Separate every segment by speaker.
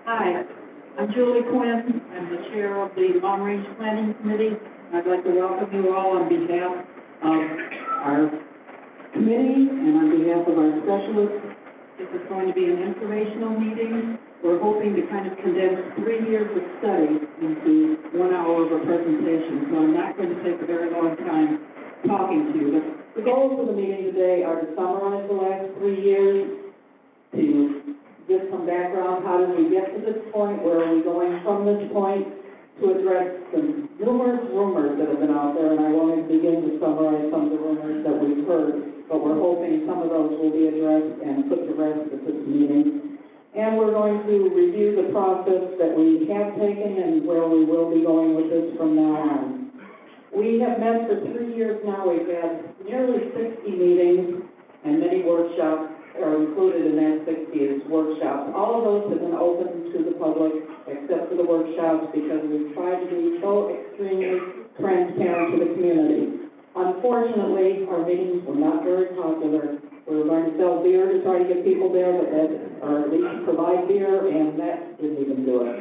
Speaker 1: Hi, I'm Julie Quinn. I'm the chair of the Long Range Planning Committee. I'd like to welcome you all on behalf of our committee and on behalf of our specialists. This is going to be an informational meeting. We're hoping to kind of condense 3 years of study into 1 hour of a presentation, so I'm not going to take a very long time talking to you. The goals of the meeting today are to summarize the last 3 years, to give some background, how did we get to this point, where are we going from this point, to address the numerous rumors that have been out there, and I won't begin to summarize some of the rumors that we've heard, but we're hoping some of those will be addressed and put to rest at this meeting. And we're going to review the process that we have taken and where we will be going with this from now on. We have met for 3 years now. We've had nearly 60 meetings, and many workshops are included in that 60 as workshops. All of those have been open to the public, except for the workshops, because we've tried to be so extremely transparent to the community. Unfortunately, our meetings were not very popular. We were going to sell beer to try to get people there, but or at least provide beer, and that didn't even do it.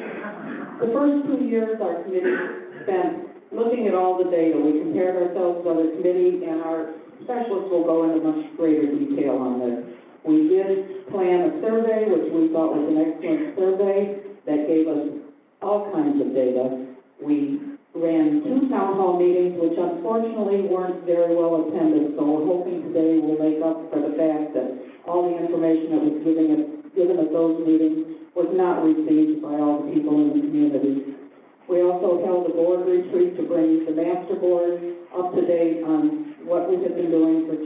Speaker 1: The first 2 years, our committee spent looking at all the data. We compared ourselves to other committees, and our specialists will go into much greater detail on this. We did plan a survey, which we thought was an excellent survey that gave us all kinds of data. We ran 2 town hall meetings, which unfortunately weren't very well attended, so we're hoping today will make up for the fact that all the information that was given at those meetings was not received by all the people in the community. We also held a board retreat to bring the master board up to date on what we have been doing for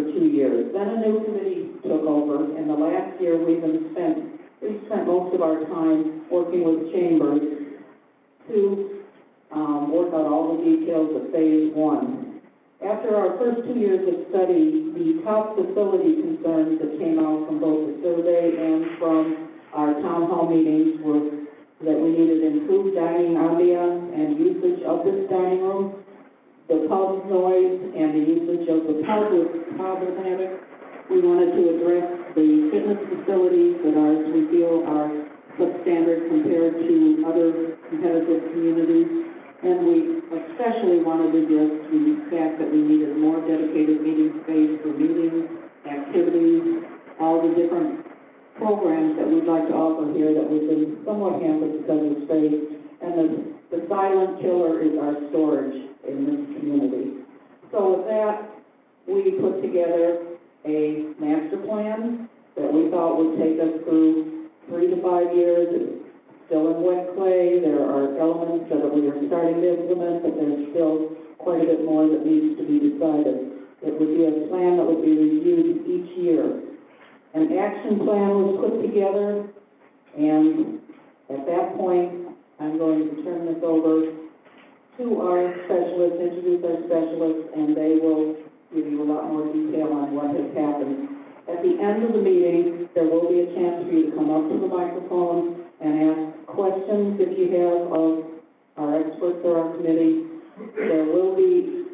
Speaker 1: two years. Then a new committee took over, and the last year we've spent most of our time working with chambers to work out all the details of phase 1. After our first 2 years of study, the top facility concerns that came out from both the survey and from our town hall meetings were that we needed improved dining ambiance and usage of this dining room, the pub noise, and the usage of the pub was problematic. We wanted to address the fitness facilities that we feel are substandard compared to other competitive communities. And we especially wanted to address the fact that we needed more dedicated meeting space for meetings, activities, all the different programs that we'd like to offer here that we've been somewhat hampered because of space. And the silent killer is our storage in this community. So with that, we put together a master plan that we thought would take us through 3 to 5 years. It's still in wet clay. There are elements that we are starting to implement, but there's still quite a bit more that needs to be decided. It would be a plan that would be reviewed each year. An action plan was put together, and at that point, I'm going to turn this over to our specialists, introduce our specialists, and they will give you a lot more detail on what has happened. At the end of the meeting, there will be a chance for you to come up to the microphone and ask questions if you have of our experts or our committee. There will be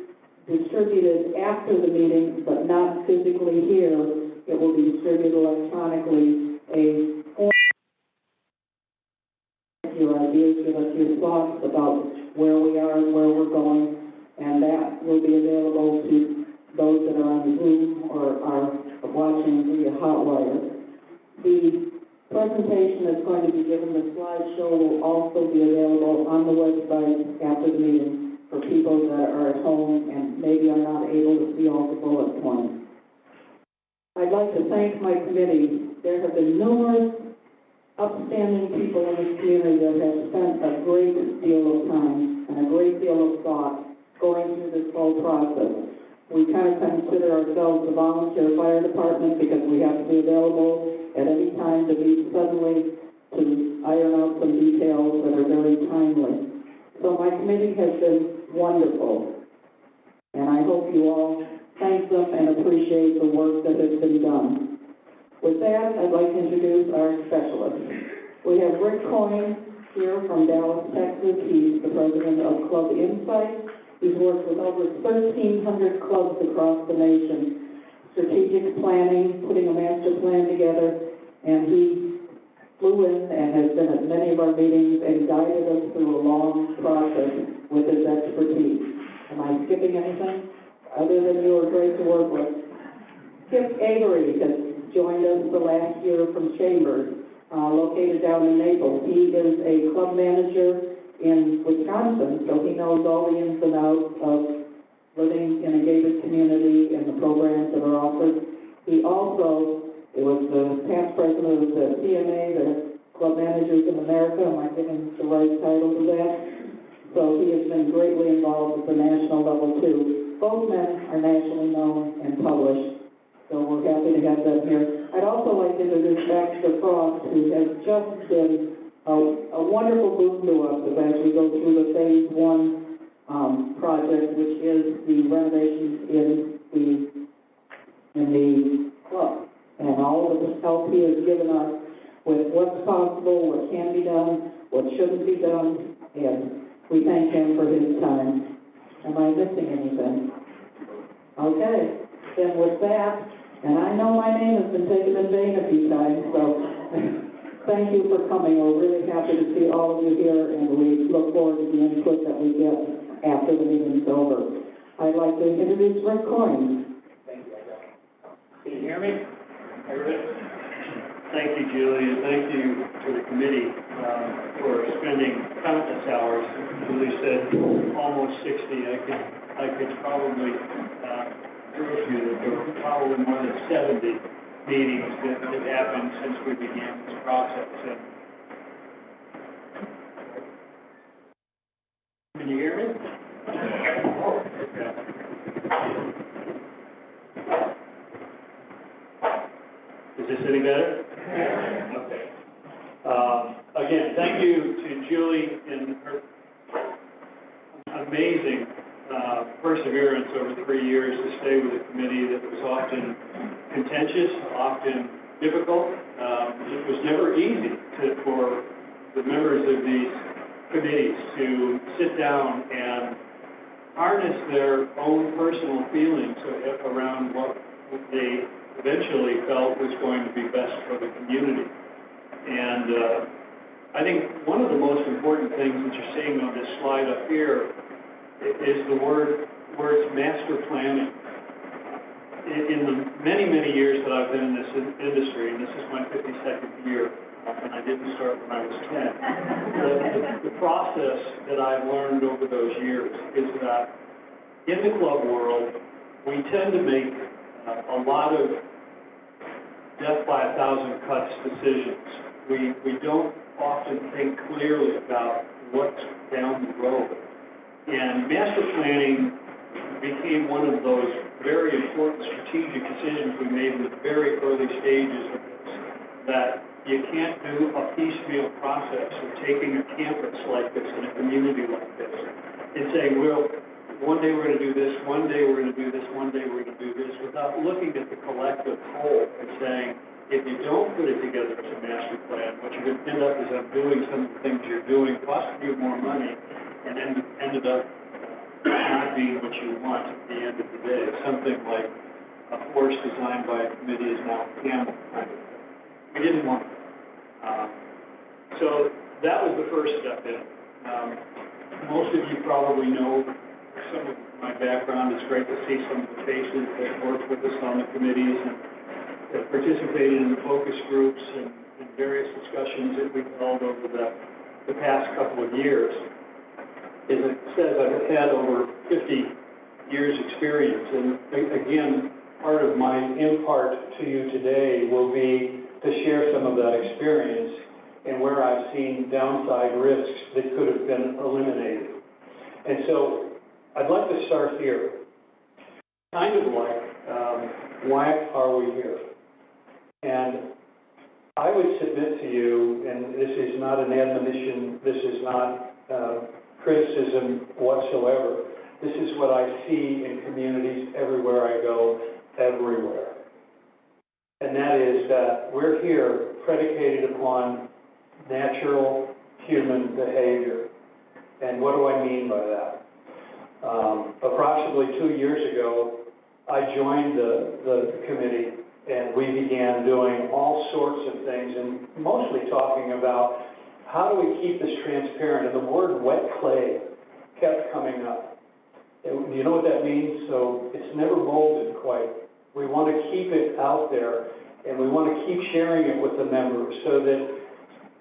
Speaker 1: distributed after the meeting, but not physically here. It will be distributed electronically. A form of your ideas, give us your thoughts about where we are and where we're going, and that will be available to those that are on Zoom or are watching via Hotwire. The presentation that's going to be given, the slideshow, will also be available on the website after the meeting for people that are at home and maybe are not able to see all the bullet points. I'd like to thank my committee. There have been numerous upstanding people in this community that have spent a great deal of time and a great deal of thought going through this whole process. We kind of consider ourselves a volunteer fire department because we have to be available at any time to meet suddenly to iron out some details that are very timely. So my committee has been wonderful, and I hope you all thank them and appreciate the work that has been done. With that, I'd like to introduce our specialists. We have Rick Coyne here from Dallas, Texas. He's the president of Club Insight. He's worked with over 1,300 clubs across the nation, strategic planning, putting a master plan together, and he flew in and has been at many of our meetings and guided us through a long process with his expertise. Am I skipping anything? Other than you were great to work with. Skip Avery has joined us the last year from Chambers, located down in Naples. He is a club manager in Wisconsin, so he knows all the ins and outs of living in a gated community and the programs that are offered. He also was the past president of the CMA, the Club Managers in America. Am I giving the right title to that? So he has been greatly involved at the national level too. Both men are nationally known and published, so we're happy to have them here. I'd also like to introduce Baxter Frost, who has just been a wonderful boon to us as we go through the Phase 1 project, which is the renovations in the club. And all of the help he has given us with what's possible, what can be done, what shouldn't be done, and we thank him for his time. Am I missing anything? Okay, then with that, and I know my name has been taken in vain a few times, so thank you for coming. We're really happy to see all of you here, and we look forward to the input that we get after the meeting's over. I'd like to introduce Rick Coyne.
Speaker 2: Thank you. Can you hear me? Thank you, Julie, and thank you to the committee for spending countless hours. Julie said almost 60. I could probably prove to you that there were probably more than 70 meetings that happened since we began this process. And can you hear me? Oh, okay. Is this any better? Okay. Again, thank you to Julie and her amazing perseverance over 3 years to stay with a committee that was often contentious, often difficult. It was never easy for the members of these committees to sit down and harness their own personal feelings around what they eventually felt was going to be best for the community. And I think one of the most important things that you're seeing on this slide up here is the words master planning. In the many, many years that I've been in this industry, and this is my 52nd year, and I didn't start when I was 10, the process that I've learned over those years is that in the club world, we tend to make a lot of death by 1,000 cuts decisions. We don't often think clearly about what's down the road. And master planning became one of those very important strategic decisions we made in the very early stages of this, that you can't do a piecemeal process of taking a campus like this in a community like this and saying, well, one day we're going to do this, one day we're going to do this, one day we're going to do this, without looking at the collective whole and saying, if you don't put it together as a master plan, what you're going to end up is undoing some of the things you're doing, costing you more money, and then ended up not being what you want at the end of the day. Something like a course designed by a committee is now Campbell kind of thing. We didn't want that. So that was the first step in. Most of you probably know some of my background. It's great to see some of the faces that worked with us on the committees and that participated in the focus groups and various discussions that we've held over the past couple of years. As it says, I've had over 50 years experience, and again, part of my impart to you today will be to share some of that experience and where I've seen downside risks that could have been eliminated. And so I'd like to start here, kind of like, why are we here? And I would submit to you, and this is not an admonition, this is not criticism whatsoever. This is what I see in communities everywhere I go, everywhere. And that is that we're here predicated upon natural human behavior. And what do I mean by that? Approximately 2 years ago,
Speaker 3: I joined the committee, and we began doing all sorts of things, and mostly talking about how do we keep this transparent, and the word wet clay kept coming up. And do you know what that means? So it's never molded quite. We want to keep it out there, and we want to keep sharing it with the members so that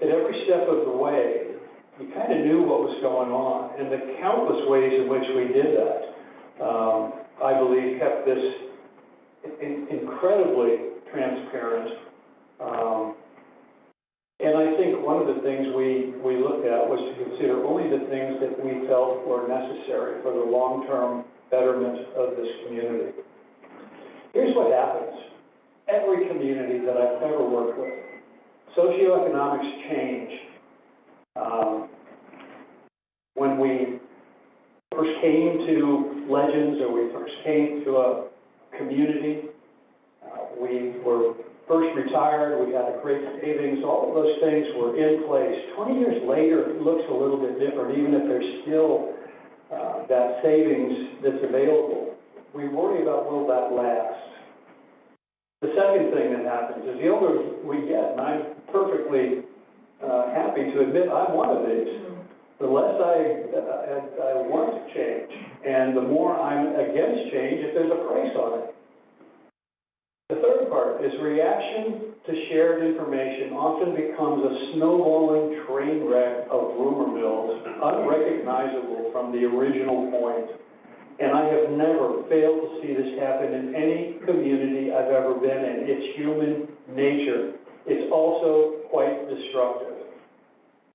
Speaker 3: at every step of the way, you kind of knew what was going on, and the countless ways in which we did that, I believe, kept this incredibly transparent. And I think one of the things we looked at was to consider only the things that we felt were necessary for the long-term betterment of this community. Here's what happens. Every community that I've ever worked with, socioeconomics change. When we first came to Legends, or we first came to a community, we were first retired, we had a great savings, all of those things were in place. 20 years later, it looks a little bit different, even if there's still that savings that's available. We worry about, will that last? The second thing that happens is the older we get, and I'm perfectly happy to admit I'm one of these, the less I want to change, and the more I'm against change if there's a price on it. The third part is reaction to shared information often becomes a snowballing train wreck of rumor mills, unrecognizable from the original point. And I have never failed to see this happen in any community I've ever been in. It's human nature. It's also quite destructive.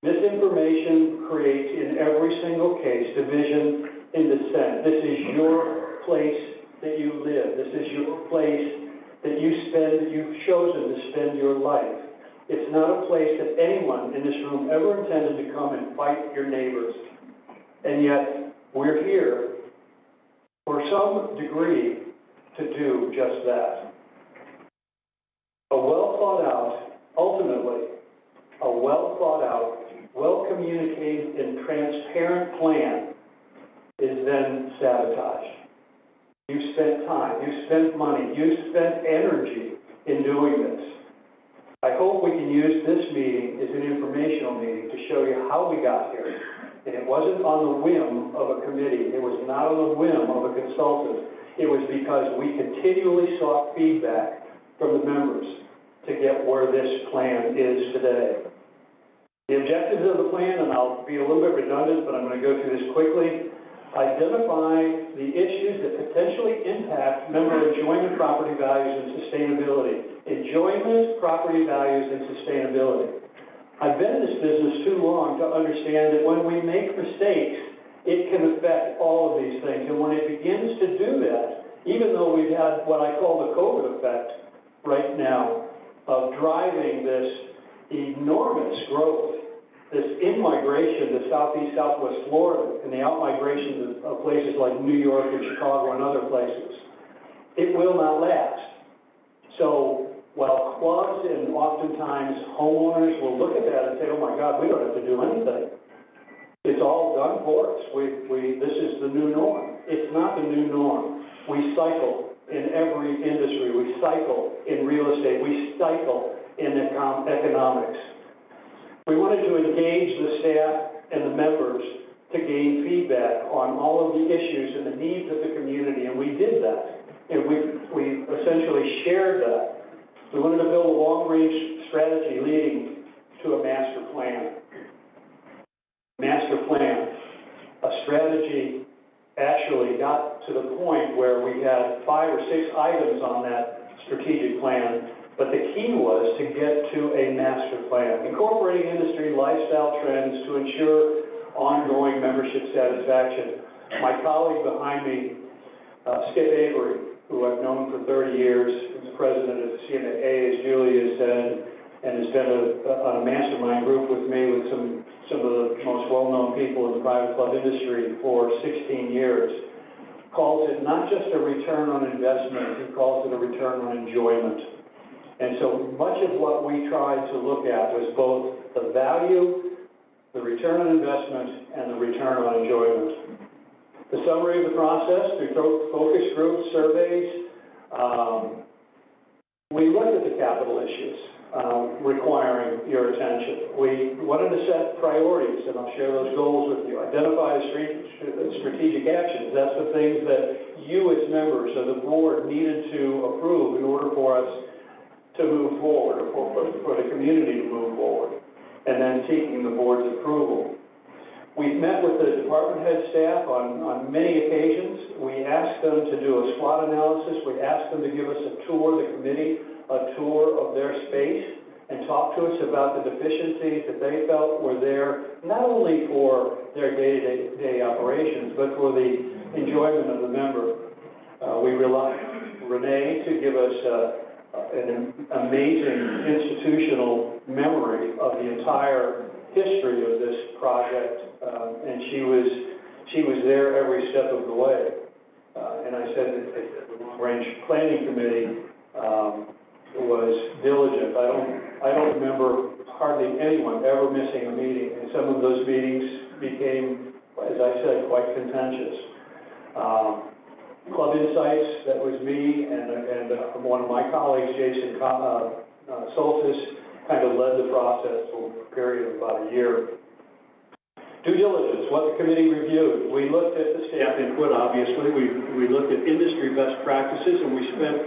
Speaker 3: Misinformation creates, in every single case, division and dissent. This is your place that you live. This is your place that you've chosen to spend your life. It's not a place that anyone in this room ever intended to come and fight your neighbors. And yet, we're here for some degree to do just that. A well-thought-out, ultimately, a well-thought-out, well-communicated and transparent plan is then sabotaged. You've spent time, you've spent money, you've spent energy in doing this. I hope we can use this meeting as an informational meeting to show you how we got here. And it wasn't on the whim of a committee. It was not on the whim of a consultant. It was because we continually sought feedback from the members to get where this plan is today. The objectives of the plan, and I'll be a little bit redundant, but I'm going to go through this quickly. Identify the issues that potentially impact member enjoyment, property values, and sustainability. Enjoyment, property values, and sustainability. I've been in this business too long to understand that when we make mistakes, it can affect all of these things. And when it begins to do that, even though we've had what I call the COVID effect right now of driving this enormous growth, this in-migration to southeast, southwest Florida, and the out-migration of places like New York and Chicago and other places, it will not last. So while clubs and oftentimes homeowners will look at that and say, oh my God, we don't have to do anything. It's all done for us. This is the new norm. It's not the new norm. We cycle in every industry. We cycle in real estate. We cycle in economics. We wanted to engage the staff and the members to gain feedback on all of the issues and the needs of the community, and we did that. And we essentially shared that. We wanted to build a long-range strategy leading to a master plan. Master plan. A strategy actually got to the point where we had 5 or 6 items on that strategic plan, but the key was to get to a master plan, incorporating industry lifestyle trends to ensure ongoing membership satisfaction. My colleague behind me, Skip Avery, who I've known for 30 years, is president of the CMA, as Julie has said, and has been on a mastermind group with me with some of the most well-known people in the private club industry for 16 years, calls it not just a return on investment, he calls it a return on enjoyment. And so much of what we tried to look at was both the value, the return on investment, and the return on enjoyment. The summary of the process through focus groups, surveys, we looked at the capital issues requiring your attention. We wanted to set priorities, and I'll share those goals with you. Identify the strategic actions. That's the things that you as members of the board needed to approve in order for us to move forward, or for the community to move forward, and then seeking the board's approval. We've met with the department head staff on many occasions. We asked them to do a SWOT analysis. We asked them to give us a tour, the committee, a tour of their space, and talk to us about the deficiencies that they felt were there, not only for their day-to-day operations, but for the enjoyment of the member. We relied on Renee to give us an amazing institutional memory of the entire history of this project, and she was there every step of the way. And I said that the Long Range Planning Committee was diligent. I don't remember hardly anyone ever missing a meeting, and some of those meetings became, as I said, quite contentious. Club Insights, that was me, and one of my colleagues, Jason Soltis, kind of led the process for a period of about a year. Due diligence, what the committee reviewed. We looked at the staff input, obviously. We looked at industry best practices, and we spent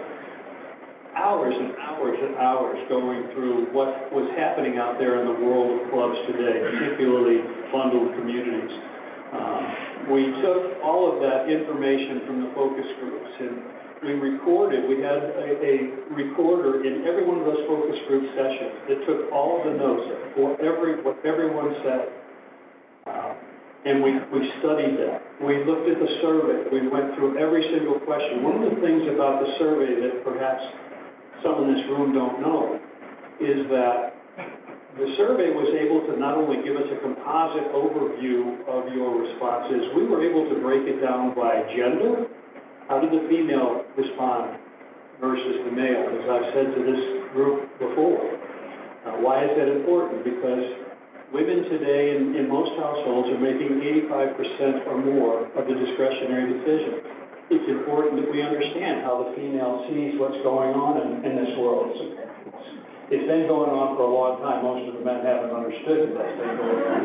Speaker 3: hours and hours and hours going through what was happening out there in the world of clubs today, particularly bundled communities. We took all of that information from the focus groups, and we recorded. We had a recorder in every one of those focus group sessions that took all of the notes for what everyone said. And we studied that. We looked at the survey. We went through every single question. One of the things about the survey that perhaps some in this room don't know is that the survey was able to not only give us a composite overview of your responses, we were able to break it down by gender. How did the female respond versus the male, as I've said to this group before? Why is that important? Because women today in most households are making 85% or more of the discretionary decision. It's important that we understand how the female sees what's going on in this world. It's been going on for a long time. Most of the men haven't understood what's been going on.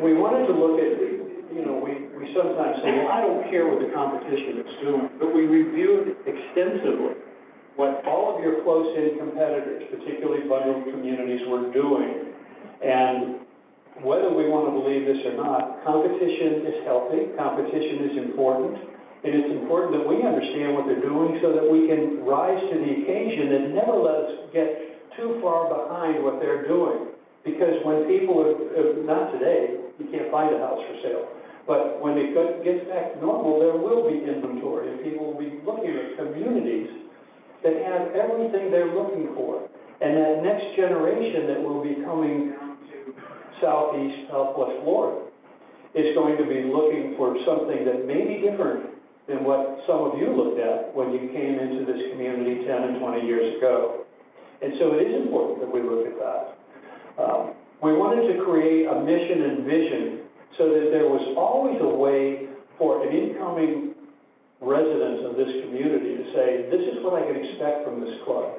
Speaker 3: We wanted to look at, we sometimes say, well, I don't care what the competition is doing, but we reviewed extensively what all of your close-in competitors, particularly bundled communities, were doing. And whether we want to believe this or not, competition is healthy, competition is important, and it's important that we understand what they're doing so that we can rise to the occasion and never let us get too far behind what they're doing. Because when people not today, you can't find a house for sale, but when it gets back to normal, there will be inventory, and people will be looking at communities that have everything they're looking for. And that next generation that will be coming down to southwest Florida is going to be looking for something that may be different than what some of you looked at when you came into this community 10 and 20 years ago. And so it is important that we look at that. We wanted to create a mission and vision so that there was always a way for an incoming resident of this community to say, this is what I can expect from this club.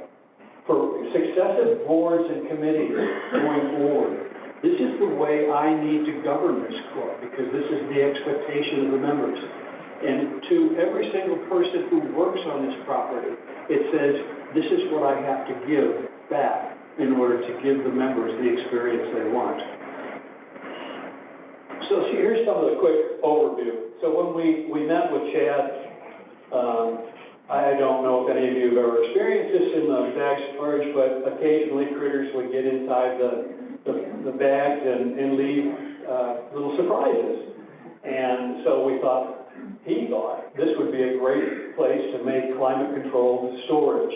Speaker 3: For successive boards and committees going forward, this is the way I need to govern this club, because this is the expectation of the members. And to every single person who works on this property, it says, this is what I have to give back in order to give the members the experience they want. So here's some of the quick overview. So when we met with Chad, I don't know if any of you have ever experienced this in the bag storage, but occasionally critters would get inside the bags and leave little surprises. And so he thought this would be a great place to make climate-controlled storage,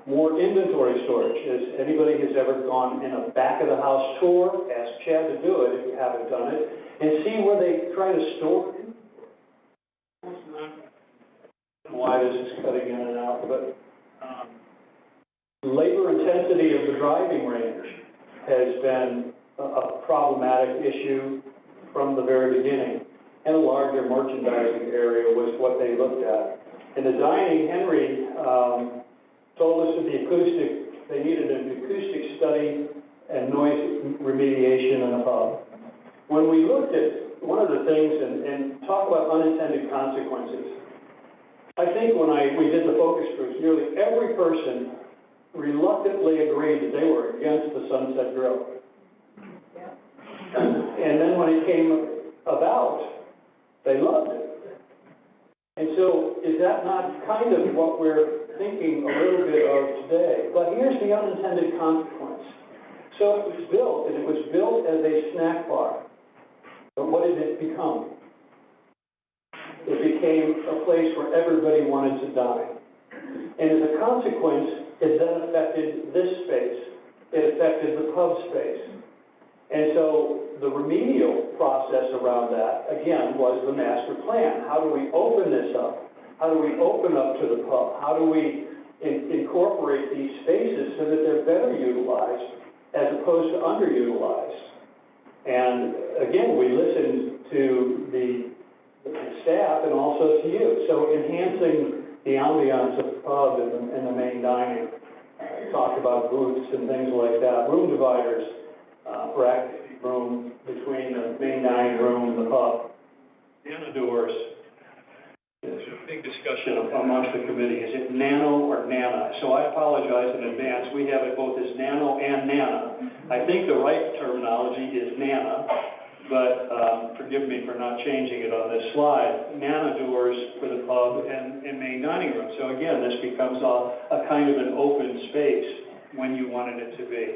Speaker 3: more inventory storage. As anybody has ever gone in a back-of-the-house tour, ask Chad to do it if you haven't done it, and see where they try to store it. Why this is cutting in and out, but labor intensity of the driving range has been a problematic issue from the very beginning. And a larger merchandising area was what they looked at. In the dining, Henry told us that they needed an acoustic study and noise remediation in a pub. When we looked at one of the things, and talk about unintended consequences, I think when we did the focus groups, nearly every person reluctantly agreed that they were against the Sunset Grill. And then when it came about, they loved it. And so is that not kind of what we're thinking a little bit of today? But here's the unintended consequence. So it was built, and it was built as a snack bar. But what did it become? It became a place where everybody wanted to dine. And as a consequence, it then affected this space. It affected the pub space. And so the remedial process around that, again, was the master plan. How do we open this up? How do we open up to the pub? How do we incorporate these spaces so that they're better utilized as opposed to underutilized? And again, we listened to the staff and also to you. So enhancing the ambiance of the pub and the main dining. Talked about booths and things like that. Room dividers for active room between the main dining room and the pub. Nana doors. There's a big discussion amongst the committee. Is it nano or nana? So I apologize in advance. We have it both as nano and nana. I think the right terminology is nana, but forgive me for not changing it on this slide. Nana doors for the pub and main dining room. So again, this becomes a kind of an open space when you wanted it to be.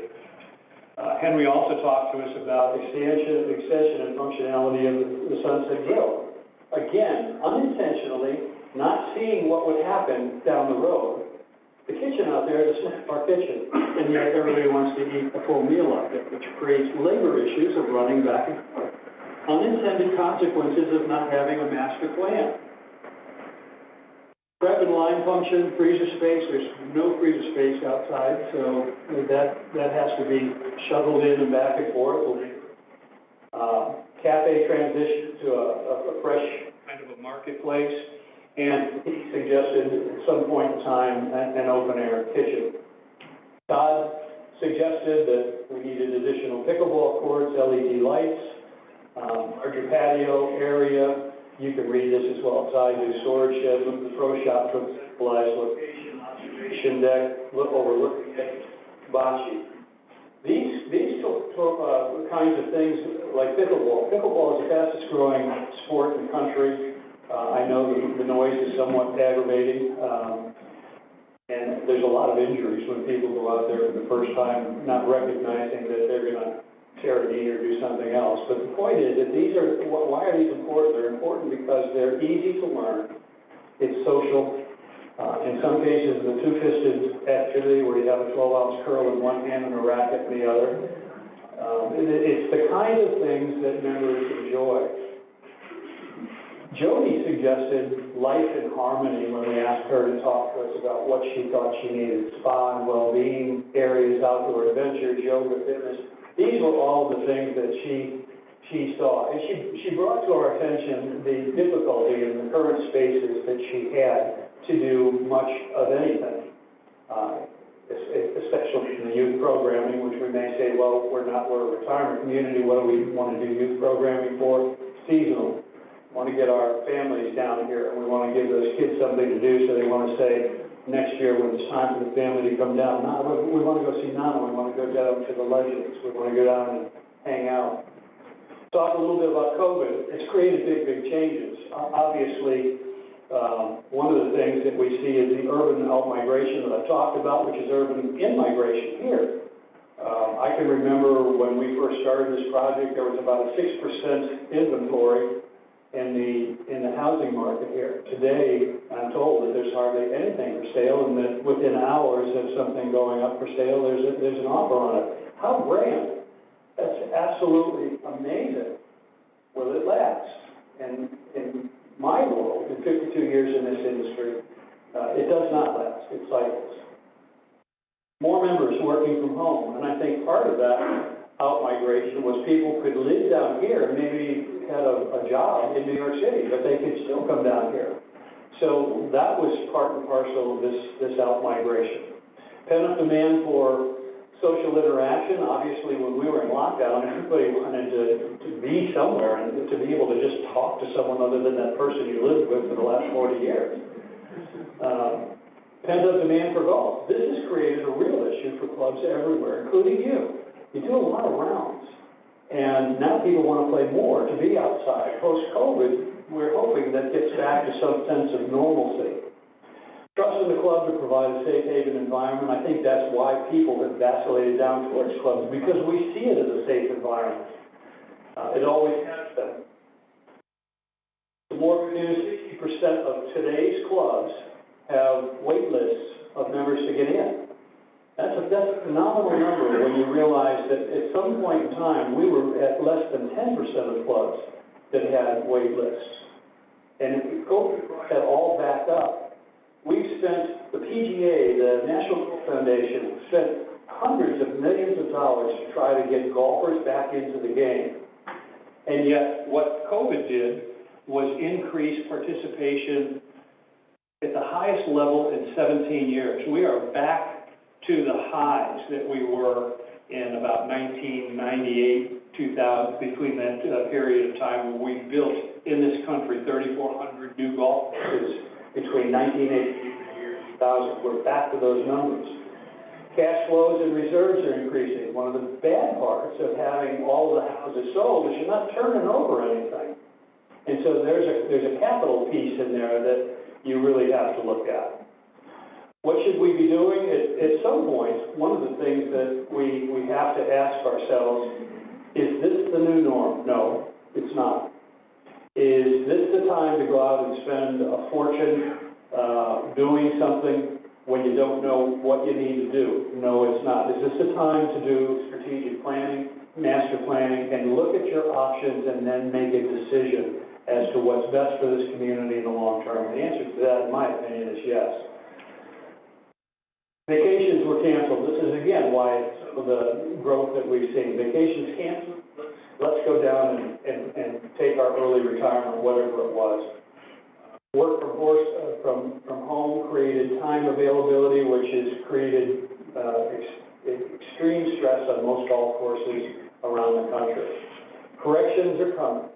Speaker 3: Henry also talked to us about extension and functionality of the Sunset Grill. Again, unintentionally, not seeing what would happen down the road. The kitchen out there is a snack bar kitchen, and yet everybody wants to eat a full meal out there, which creates labor issues of running back and forth. Unintended consequences of not having a master plan. Prep and line function, freezer space, there's no freezer space outside, so that has to be shuttled in and back and forth. Cafe transition to a fresh kind of a marketplace, and he suggested at some point in time an open air kitchen. Todd suggested that we needed additional pickleball courts, LED lights, larger patio area. You can read this as well as I do. Storage sheds with the pro shop to centralized location, observation deck, overlooking hibachi. These kinds of things like pickleball. Pickleball is the fastest growing sport in the country. I know the noise is somewhat aggravating, and there's a lot of injuries when people go out there for the first time, not recognizing that they're going to tear a knee or do something else. But the point is that why are these important? They're important because they're easy to learn. It's social. In some cases, the two-fisted activity where you have a 12-ounce curl in one hand and a racket in the other. It's the kind of things that members enjoy. Jody suggested life in harmony when we asked her to talk to us about what she thought she needed. Spa and well-being areas, outdoor adventure, yoga, fitness. These were all the things that she saw. And she brought to our attention the difficulty in the current spaces that she had to do much of anything, especially in the youth programming, which we may say, well, we're a retirement community, what do we want to do youth programming for? Seasonal. We want to get our families down here, and we want to give those kids something to do, so they want to say, next year when it's time for the family to come down, we want to go see Nana, we want to go down to the Legends, we want to go down and hang out. Talk a little bit about COVID. It's created big changes. Obviously, one of the things that we see is the urban out-migration that I've talked about, which is urban in-migration here. I can remember when we first started this project, there was about a 6% inventory in the housing market here. Today, I'm told that there's hardly anything for sale, and that within hours of something going up for sale, there's an offer on it. How grand! That's absolutely amazing. Will it last? And in my world, in 52 years in this industry, it does not last. It cycles. More members working from home, and I think part of that out-migration was people could live down here and maybe had a job in New York City, but they could still come down here. So that was part and parcel of this out-migration. Pent-up demand for social interaction. Obviously, when we were in lockdown, everybody wanted to be somewhere and to be able to just talk to someone other than that person you lived with for the last 40 years. Pent-up demand for golf. This has created a real issue for clubs everywhere, including you. You do a lot of rounds, and now people want to play more, to be outside. Post-COVID, we're hoping that gets back to some sense of normalcy. Trust in the club to provide a safe haven environment. I think that's why people have vacillated down towards clubs, because we see it as a safe environment. It always has been. The more good news, 60% of today's clubs have wait lists of members to get in. That's a phenomenal number when you realize that at some point in time, we were at less than 10% of clubs that had wait lists. And if we go that all back up, we've spent, the PGA, the National Golf Foundation, spent hundreds of millions of dollars to try to get golfers back into the game. And yet, what COVID did was increase participation at the highest level in 17 years. We are back to the highs that we were in about 1998, 2000, between that period of time where we built in this country 3,400 new golf courses between 1980 and 2000. We're back to those numbers. Cash flows and reserves are increasing. One of the bad parts of having all of the houses sold is you're not turning over anything. And so there's a capital piece in there that you really have to look at. What should we be doing? At some point, one of the things that we have to ask ourselves, is this the new norm? No, it's not. Is this the time to go out and spend a fortune doing something when you don't know what you need to do? No, it's not. Is this the time to do strategic planning, master planning, and look at your options and then make a decision as to what's best for this community in the long term? The answer to that, in my opinion, is yes. Vacations were canceled. This is, again, why some of the growth that we've seen. Vacations canceled. Let's go down and take our early retirement, whatever it was. Work from home created time availability, which has created extreme stress on most golf courses around the country. Corrections are coming.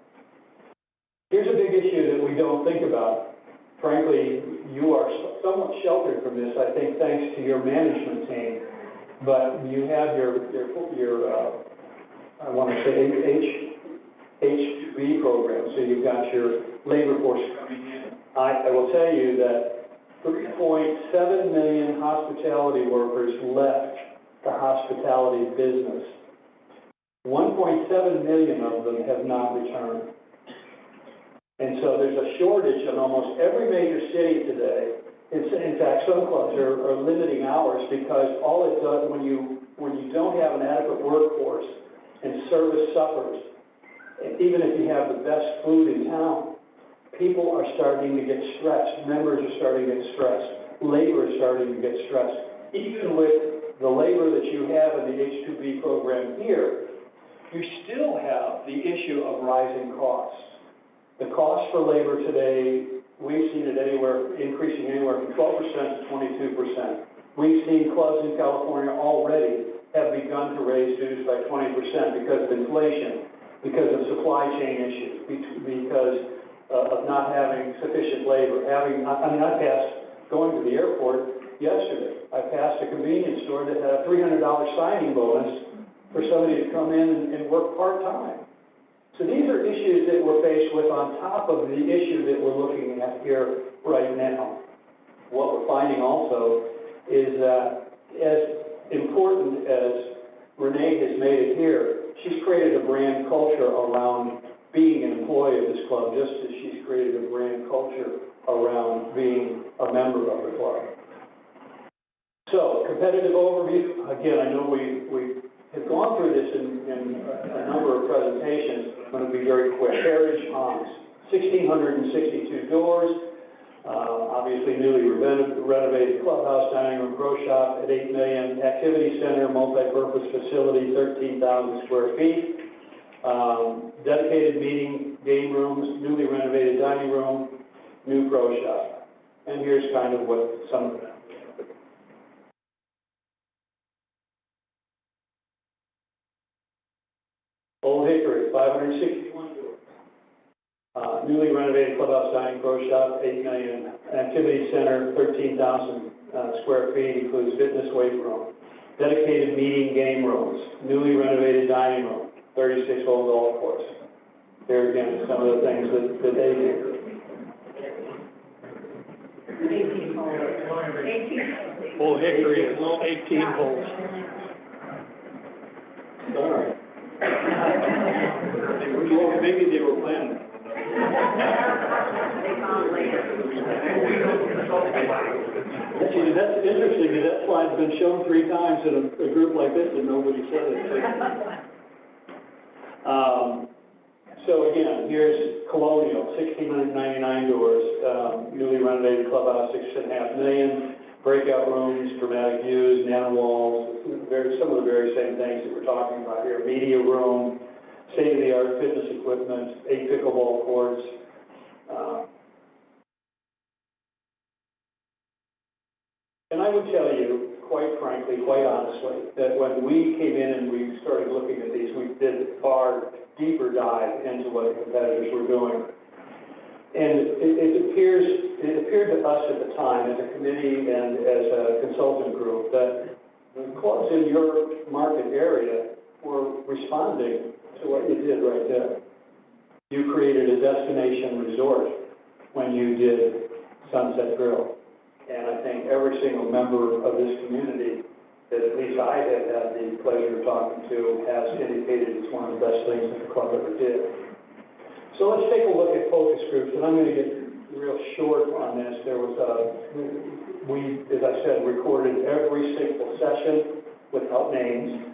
Speaker 3: Here's a big issue that we don't think about. Frankly, you are somewhat sheltered from this, I think, thanks to your management team. But you have your I want to say H2B program, so you've got your labor force coming in. I will tell you that 3.7 million hospitality workers left the hospitality business. 1.7 million of them have not returned. And so there's a shortage in almost every major city today. In fact, some clubs are limiting hours because all it does when you don't have an adequate workforce and service suffers, and even if you have the best food in town, people are starting to get stressed. Members are starting to get stressed. Labor is starting to get stressed. Even with the labor that you have in the H2B program here, you still have the issue of rising costs. The cost for labor today, we've seen it increasing anywhere from 12% to 22%. We've seen clubs in California already have begun to raise dues by 20% because of inflation, because of supply chain issues, because of not having sufficient labor. I passed, going to the airport yesterday, I passed a convenience store that had a $300 signing bonus for somebody to come in and work part-time. So these are issues that we're faced with on top of the issue that we're looking at here right now. What we're finding also is that as important as Renee has made it here, she's created a brand culture around being an employee of this club, just as she's created a brand culture around being a member of the club. So, competitive overview. Again, I know we have gone through this in a number of presentations. I'm going to be very quick. Heritage Palms, 1,662 doors. Obviously newly renovated clubhouse, dining room, pro shop at $8 million, activity center, multi-purpose facility, 13,000 square feet. Dedicated meeting, game rooms, newly renovated dining room, new pro shop. And here's kind of what some of them. Old Hickory, 561 doors. Newly renovated clubhouse, dining, pro shop, $8 million. Activity center, 13,000 square feet, includes fitness, weight room. Dedicated meeting, game rooms. Newly renovated dining room, 36-hole golf course. Here again, some of the things that they do.
Speaker 1: 18 holes. 18.
Speaker 3: Old Hickory is 18 holes. All right. Maybe they were planning. Actually, that's interesting, because that slide's been shown 3 times in a group like this, and nobody said it. So again, here's Colonial, 1,699 doors, newly renovated clubhouse, $6.5 million, breakout rooms, dramatic views, nano walls, some of the very same things that we're talking about here. Media room, state-of-the-art fitness equipment, 8 pickleball courts. And I would tell you, quite frankly, quite honestly, that when we came in and we started looking at these, we did a far deeper dive into what the competitors were doing. And it appeared to us at the time, as a committee and as a consultant group, that the clubs in your market area were responding to what you did right there. You created a destination resort when you did Sunset Grill. And I think every single member of this community that at least I have had the pleasure of talking to has indicated it's one of the best things that the club ever did. So let's take a look at focus groups, and I'm going to get real short on this. There was we, as I said, recorded every single session without names,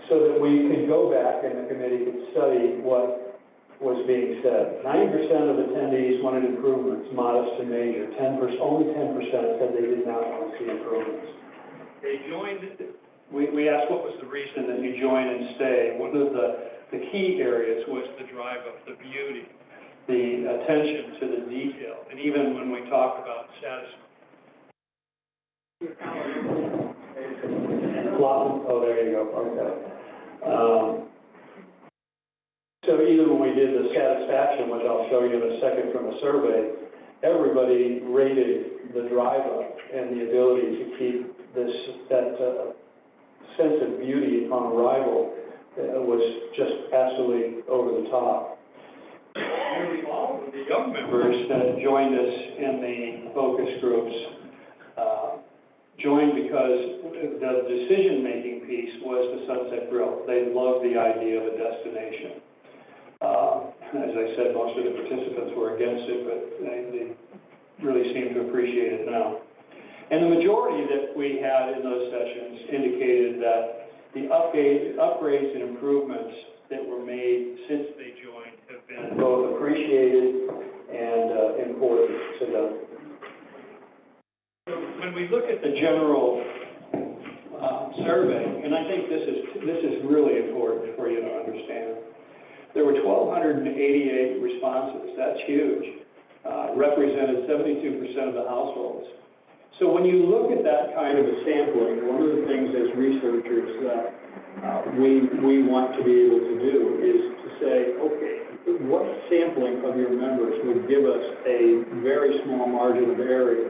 Speaker 3: so that we could go back and the committee could study what was being said. 90% of attendees wanted improvements, modest and major. Only 10% said they did not want to see improvements. They joined, we asked what was the reason that you joined and stay. One of the key areas was the drive of the beauty, the attention to the detail. And even when we talk about oh, there you go, okay. So even when we did the satisfaction, which I'll show you in a second from a survey, everybody rated the drive up and the ability to keep that sense of beauty on arrival was just absolutely over the top. Nearly all of the young members that joined us in the focus groups joined because the decision-making piece was the Sunset Grill. They loved the idea of a destination. As I said, most of the participants were against it, but they really seem to appreciate it now. And the majority that we had in those sessions indicated that the upgrades and improvements that were made since they joined have been both appreciated and important to them. When we look at the general survey, and I think this is really important for you to understand. There were 1,288 responses. That's huge. Represented 72% of the households. So when you look at that kind of a sampling, one of the things as researchers that we want to be able to do is to say, okay, what sampling of your members would give us a very small margin of error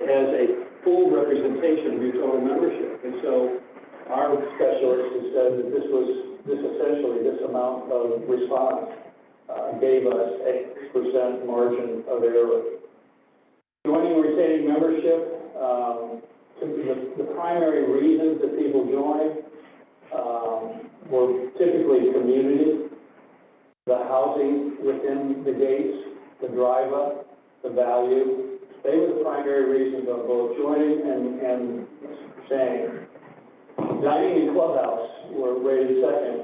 Speaker 3: as a full representation of your total membership? And so our specialists have said that this amount of response gave us a 3% margin of error. Joining and retaining membership, the primary reasons that people join were typically community, the housing within the gates, the drive-up, the value. They were the primary reasons of both joining and staying. Dining and clubhouse were rated second.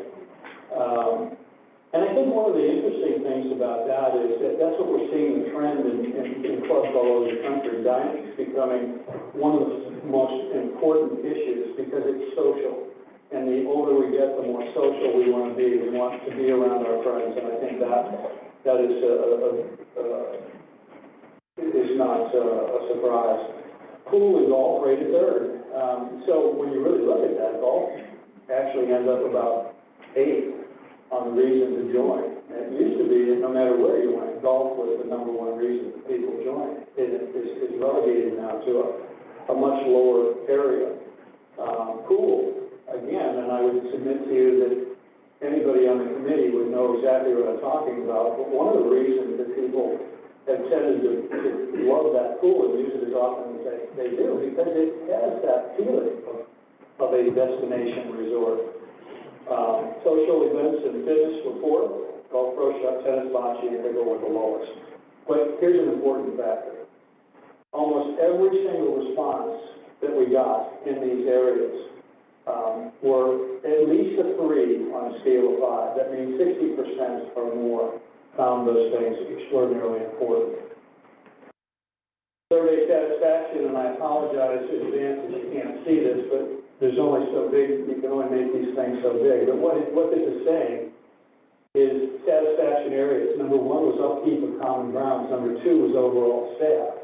Speaker 3: And I think one of the interesting things about that is that that's what we're seeing the trend in clubs all over the country. Dining is becoming one of the most important issues because it's social. And the older we get, the more social we want to be. We want to be around our friends, and I think that is not a surprise. Pool and golf rated third. So when you really look at that, golf actually ends up about 8 on the reason to join. It used to be that no matter where you went, golf was the number one reason that people joined. It is relegated now to a much lower area. Pool, again, and I would submit to you that anybody on the committee would know exactly what I'm talking about, but one of the reasons that people have tended to love that pool and use it as often as they do, because it has that feeling of a destination resort. Social events and fitness were 4, golf, pro shop, tennis, bocce, and pickleball were the lowest. But here's an important factor. Almost every single response that we got in these areas were at least a 3 on a scale of 5. That means 60% or more found those things extraordinarily important. Survey satisfaction, and I apologize in advance if you can't see this, but there's only so big, you can only make these things so big. But what this is saying is satisfaction areas. Number 1 was upkeep of common grounds. Number 2 was overall staff.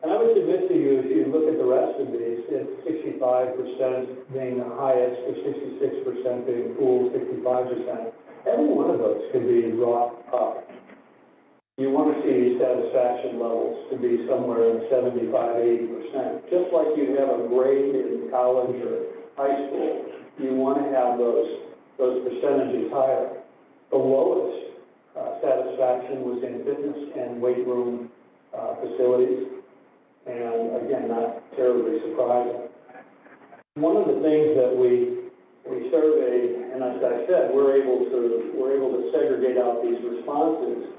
Speaker 3: And I would submit to you, if you look at the rest of these, it's 65% being the highest, or 66% being pool, 65%. Every one of those could be brought up. You want to see these satisfaction levels to be somewhere in 75, 80%. Just like you have a grade in college or high school, you want to have those percentages higher. The lowest satisfaction was in fitness and weight room facilities. And again, not terribly surprising. One of the things that we surveyed, and as I said, we're able to segregate out these responses.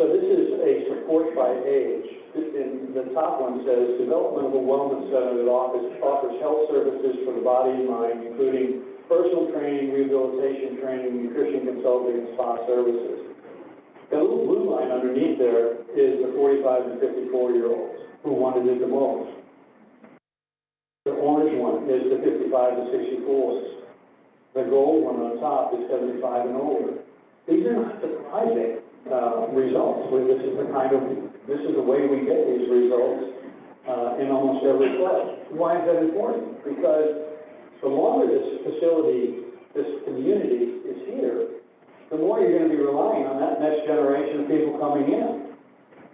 Speaker 3: So this is a support by age. In the top one says, development of a wellness center that offers health services for the body and mind, including personal training, rehabilitation training, nutrition consulting, and spa services. The little blue line underneath there is the 45 and 54-year-olds who wanted it the most. The orange one is the 55 to 64s. The gold one on top is 75 and older. These are not surprising results. This is the way we get these results in almost every club. Why is that important? Because the longer this facility, this community is here, the more you're going to be relying on that next generation of people coming in.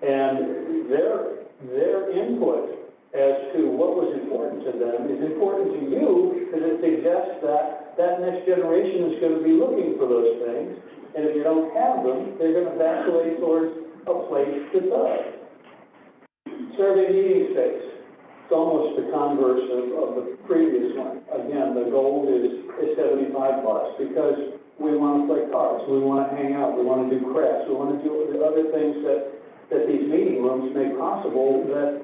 Speaker 3: And their input as to what was important to them is important to you because it suggests that next generation is going to be looking for those things. And if you don't have them, they're going to vacillate towards a place that does. Survey meeting space. It's almost the converse of the previous one. Again, the goal is 75 plus because we want to play cards, we want to hang out, we want to do crafts, we want to do the other things that these meeting rooms make possible that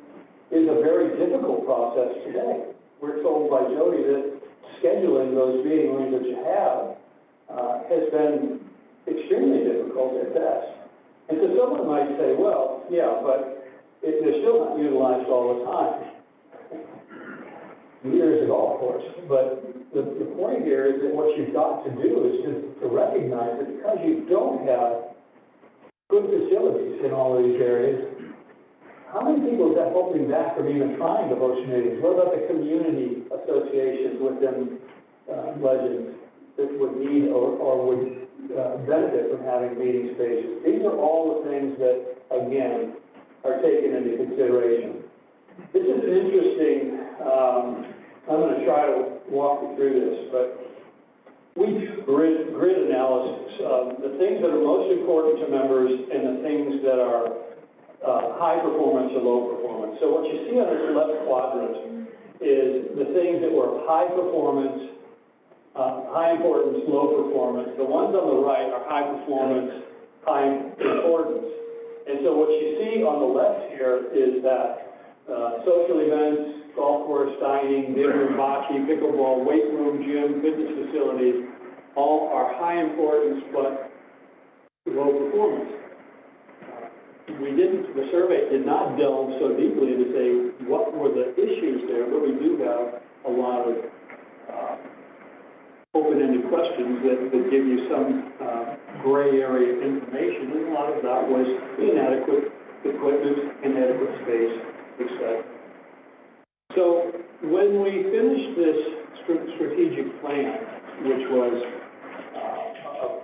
Speaker 3: is a very difficult process today. We're told by Jody that scheduling those meeting rooms that you have has been extremely difficult at best. And so someone might say, well, yeah, but they're still not utilized all the time. Neither is the golf course. But the point here is that what you've got to do is to recognize that because you don't have good facilities in all of these areas, how many people is that holding back from even trying to host meetings? What about the community associations within Legends that would need or would benefit from having meeting spaces? These are all the things that, again, are taken into consideration. This is an interesting, I'm going to try to walk you through this, but we do grid analysis of the things that are most important to members and the things that are high performance or low performance. So what you see on this left quadrant is the things that were high performance, high importance, low performance. The ones on the right are high performance, high importance. And so what you see on the left here is that social events, golf course, dining, dinner, bocce, pickleball, weight room, gym, fitness facilities, all are high importance but low performance. The survey did not delve so deeply into say what were the issues there, but we do have a lot of open-ended questions that give you some gray area information, and a lot of that was inadequate equipment, inadequate space, etc. So when we finished this strategic plan, which was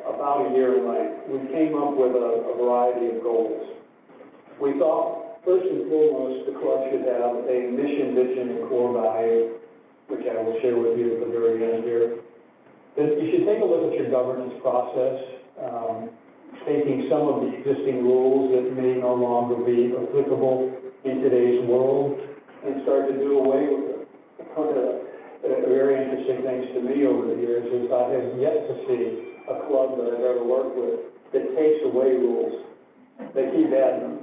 Speaker 3: about a year in length, we came up with a variety of goals. We thought, first and foremost, the club should have a mission, vision, and core value, which I will share with you at the very end here. That you should take a look at your governance process, taking some of the existing rules that may no longer be applicable in today's world, and start to do away with them. One of the very interesting things to me over the years is I have yet to see a club that I've ever worked with that takes away rules. They keep adding them.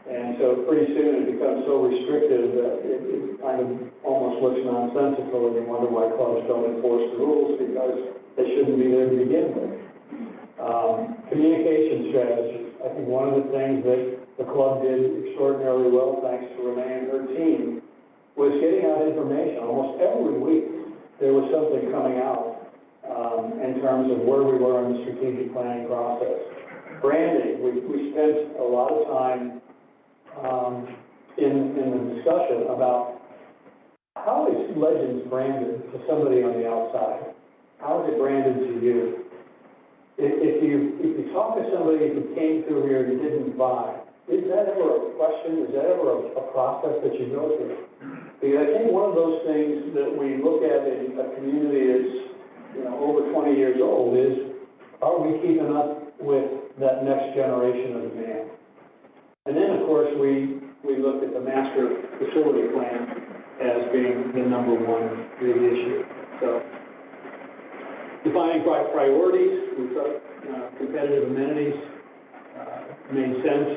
Speaker 3: And so pretty soon it becomes so restrictive that it kind of almost looks nonsensical, and you wonder why clubs don't enforce the rules, because they shouldn't be there to begin with. Communication strategy. I think one of the things that the club did extraordinarily well, thanks to Renee and her team, was getting out information. Almost every week there was something coming out in terms of where we were in the strategic planning process. Branding. We spent a lot of time in the discussion about how is Legends branded to somebody on the outside? How is it branded to you? If you talk to somebody who came through here and didn't buy, is that ever a question? Is that ever a process that you go through? Because I think one of those things that we look at in a community that's over 20 years old is, are we keeping up with that next generation of demand? And then, of course, we looked at the master facility plan as being the number one big issue. So, defining priorities, we thought competitive amenities made sense.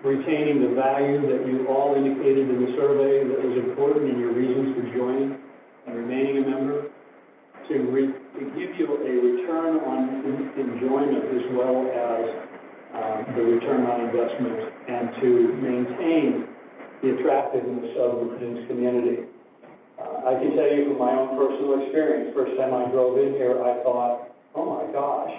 Speaker 3: Retaining the value that you all indicated in the survey that was important in your reasons for joining and remaining a member. To give you a return on enjoyment as well as the return on investment, and to maintain the attractiveness of the Legends community. I can tell you from my own personal experience, first time I drove in here, I thought, oh my gosh,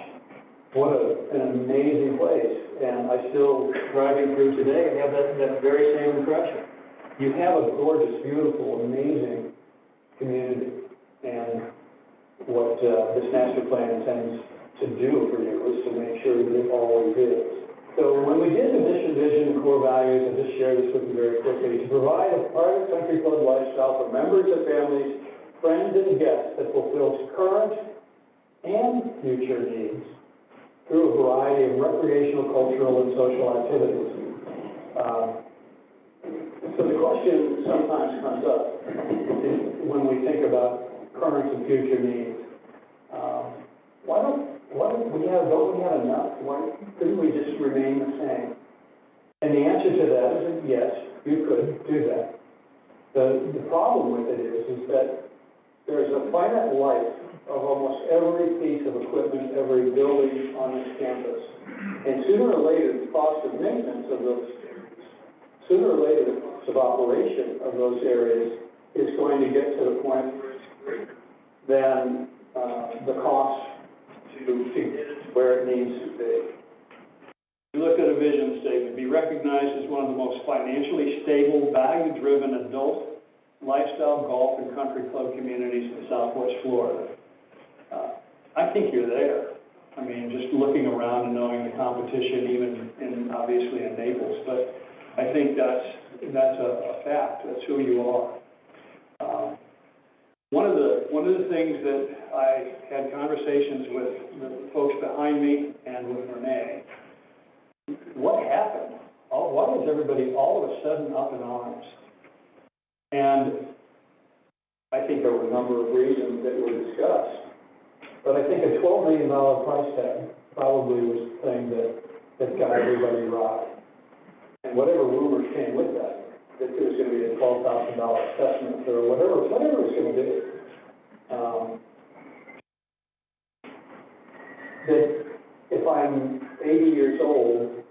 Speaker 3: what an amazing place. And I still, driving through today, have that very same impression. You have a gorgeous, beautiful, amazing community. And what this master plan intends to do for you is to make sure that it always is. So when we did the mission, vision, and core values, and just share this with you very quickly, to provide a private country club lifestyle for members of families, friends, and guests that fulfills current and future needs through a variety of recreational, cultural, and social activities. So the question sometimes comes up is when we think about current and future needs. Don't we have enough? Why couldn't we just remain the same? And the answer to that is yes, you could do that. The problem with it is that there's a finite life of almost every piece of equipment, every building on this campus. And sooner or later, the cost of maintenance of those areas, sooner or later, the cost of operation of those areas is going to get to the point where it's greater than the cost to get it where it needs to be. We looked at a vision statement, be recognized as one of the most financially stable, value-driven adult lifestyle golf and country club communities in Southwest Florida. I think you're there. I mean, just looking around and knowing the competition, even obviously in Naples, but I think that's a fact. That's who you are. One of the things that I had conversations with the folks behind me and with Renee, what happened? Why is everybody all of a sudden up in arms? And I think there were a number of reasons that were discussed, but I think a $12 million price tag probably was the thing that got everybody riled. And whatever rumors came with that it was going to be a $12,000 assessment or whatever it was going to be. That if I'm 80 years old,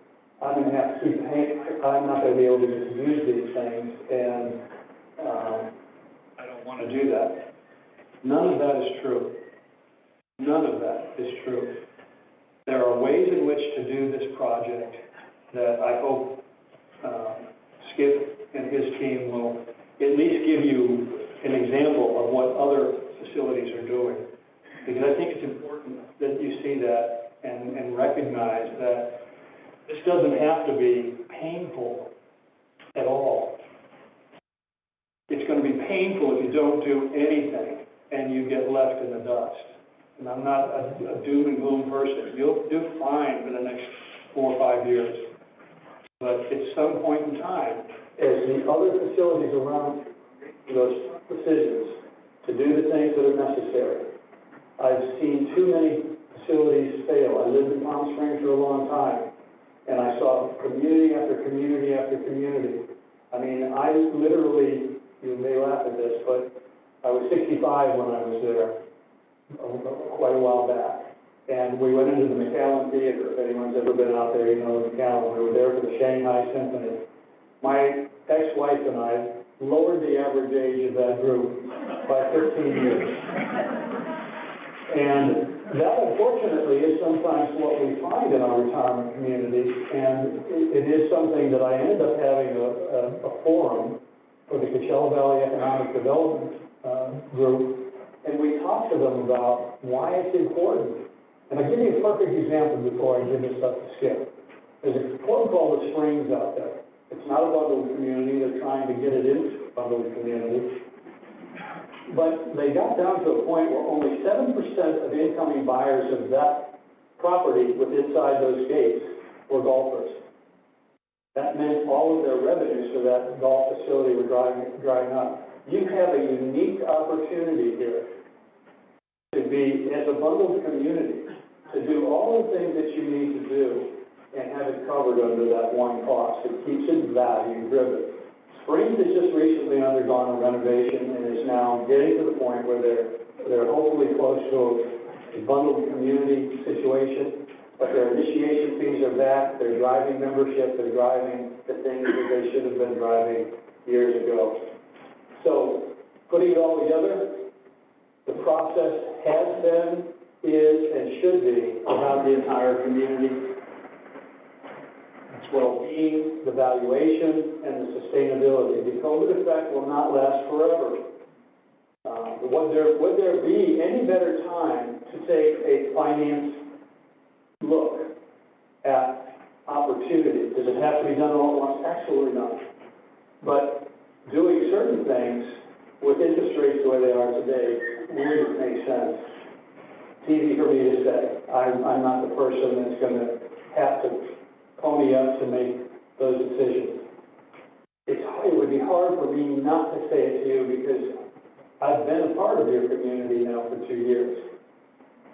Speaker 3: I'm gonna have to keep paying, I'm not gonna be able to just use these things, and, I don't wanna do that. None of that is true. None of that is true. There are ways in which to do this project that I hope, Skip and his team will at least give you an example of what other facilities are doing. Because I think it's important that you see that and recognize that this doesn't have to be painful at all. It's going to be painful if you don't do anything and you get left in the dust. And I'm not a doom and gloom person. You'll do fine for the next 4 or 5 years. But at some point in time, as the other facilities around those decisions to do the things that are necessary, I've seen too many facilities fail. I lived in Palm Springs for a long time, and I saw community after community after community. I mean, I literally, you may laugh at this, but I was 65 when I was there, quite a while back. And we went into the McAllen Theater. If anyone's ever been out there, you know the McAllen. We were there for the Shanghai Symphony. My ex-wife and I lowered the average age of that group by 15 years. And that, unfortunately, is sometimes what we find in our retirement communities, and it is something that I ended up having a forum for the Coachella Valley Economic Development Group, and we talked to them about why it's important. And I'll give you a perfect example before I give this up to Skip. There's a club called The Springs out there. It's not a bundled community. They're trying to get it into a bundled community. But they got down to a point where only 7% of incoming buyers of that property with inside those gates were golfers. That meant all of their revenues for that golf facility were drying up. You have a unique opportunity here to be, as a bundled community, to do all the things that you need to do and have it covered under that one cost. It keeps it value driven. Springs has just recently undergone a renovation and is now getting to the point where they're hopefully close to a bundled community situation. But their initiation fees are back, they're driving membership, they're driving the things that they should have been driving years ago. So, putting it all together, the process has been, is, and should be about the entire community. Its well-being, the valuation, and the sustainability. The COVID effect will not last forever. Would there be any better time to take a finance look at opportunity? Does it have to be done all at once? Absolutely not. But doing certain things with interest rates the way they are today wouldn't make sense. It's easy for me to say. I'm not the person that's going to have to pony up to make those decisions. It would be hard for me not to say it to you because I've been a part of your community now for 2 years.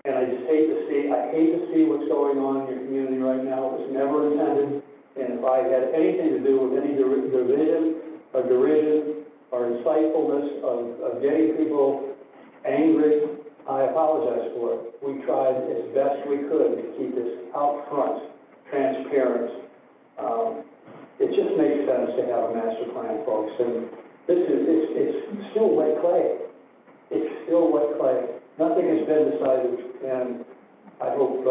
Speaker 3: And I just hate to see what's going on in your community right now. It was never intended. And if I had anything to do with any division or derision or insightfulness of getting people angry, I apologize for it. We tried as best we could to keep this out front, transparent. It just makes sense to have a master plan, folks. And it's still wet clay. It's still wet clay. Nothing has been decided, and I hope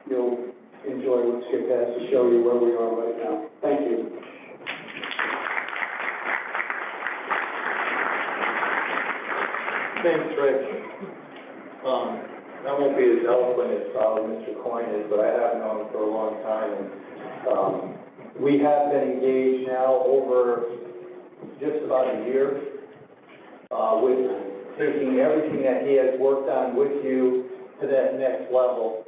Speaker 3: you'll enjoy what Skip has to show you where we are right now. Thank you.
Speaker 4: Thanks, Rick. I won't be as eloquent as Mr. Coyne is, but I have known him for a long time. And we have been engaged now over just about a year with taking everything that he has worked on with you to that next level.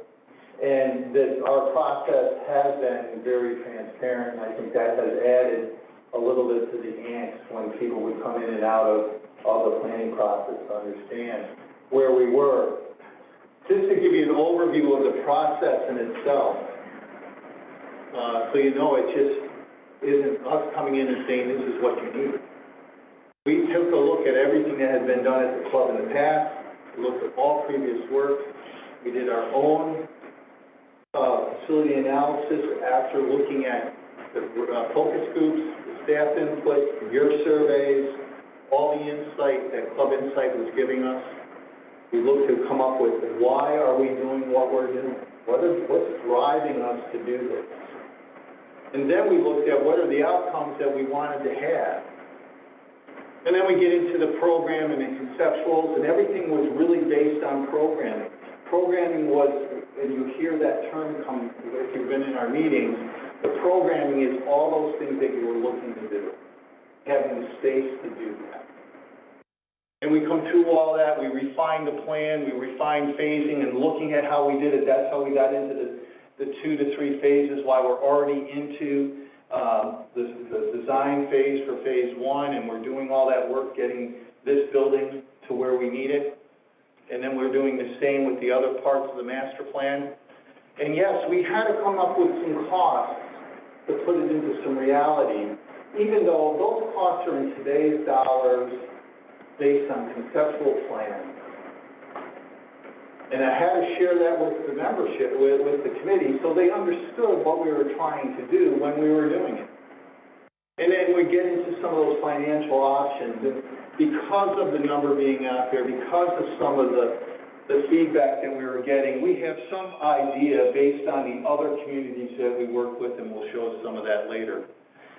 Speaker 4: And that our process has been very transparent, and I think that has added a little bit to the angst when people would come in and out of the planning process to understand where we were. Just to give you an overview of the process in itself, so you know it just isn't us coming in and saying this is what you need. We took a look at everything that had been done at the club in the past, we looked at all previous work, we did our own facility analysis after looking at the focus groups, the staff input, your surveys, all the insight that Club Insight was giving us. We looked to come up with why are we doing what we're doing? What's driving us to do this? And then we looked at what are the outcomes that we wanted to have. And then we get into the program and the conceptuals, and everything was really based on programming. Programming was, and you hear that term come, if you've been in our meetings, the programming is all those things that you were looking to do, having the space to do that. And we come through all that, we refine the plan, we refine phasing, and looking at how we did it, that's how we got into the 2 to 3 phases, while we're already into the design phase for phase 1, and we're doing all that work getting this building to where we need it. And then we're doing the same with the other parts of the master plan. And yes, we had to come up with some costs to put it into some reality, even though those costs are in today's dollars based on conceptual plans. And I had to share that with the membership, with the committee, so they understood what we were trying to do when we were doing it. And then we get into some of those financial options, and because of the number being out there, because of some of the feedback that we were getting, we have some idea based on the other communities that we work with, and we'll show some of that later.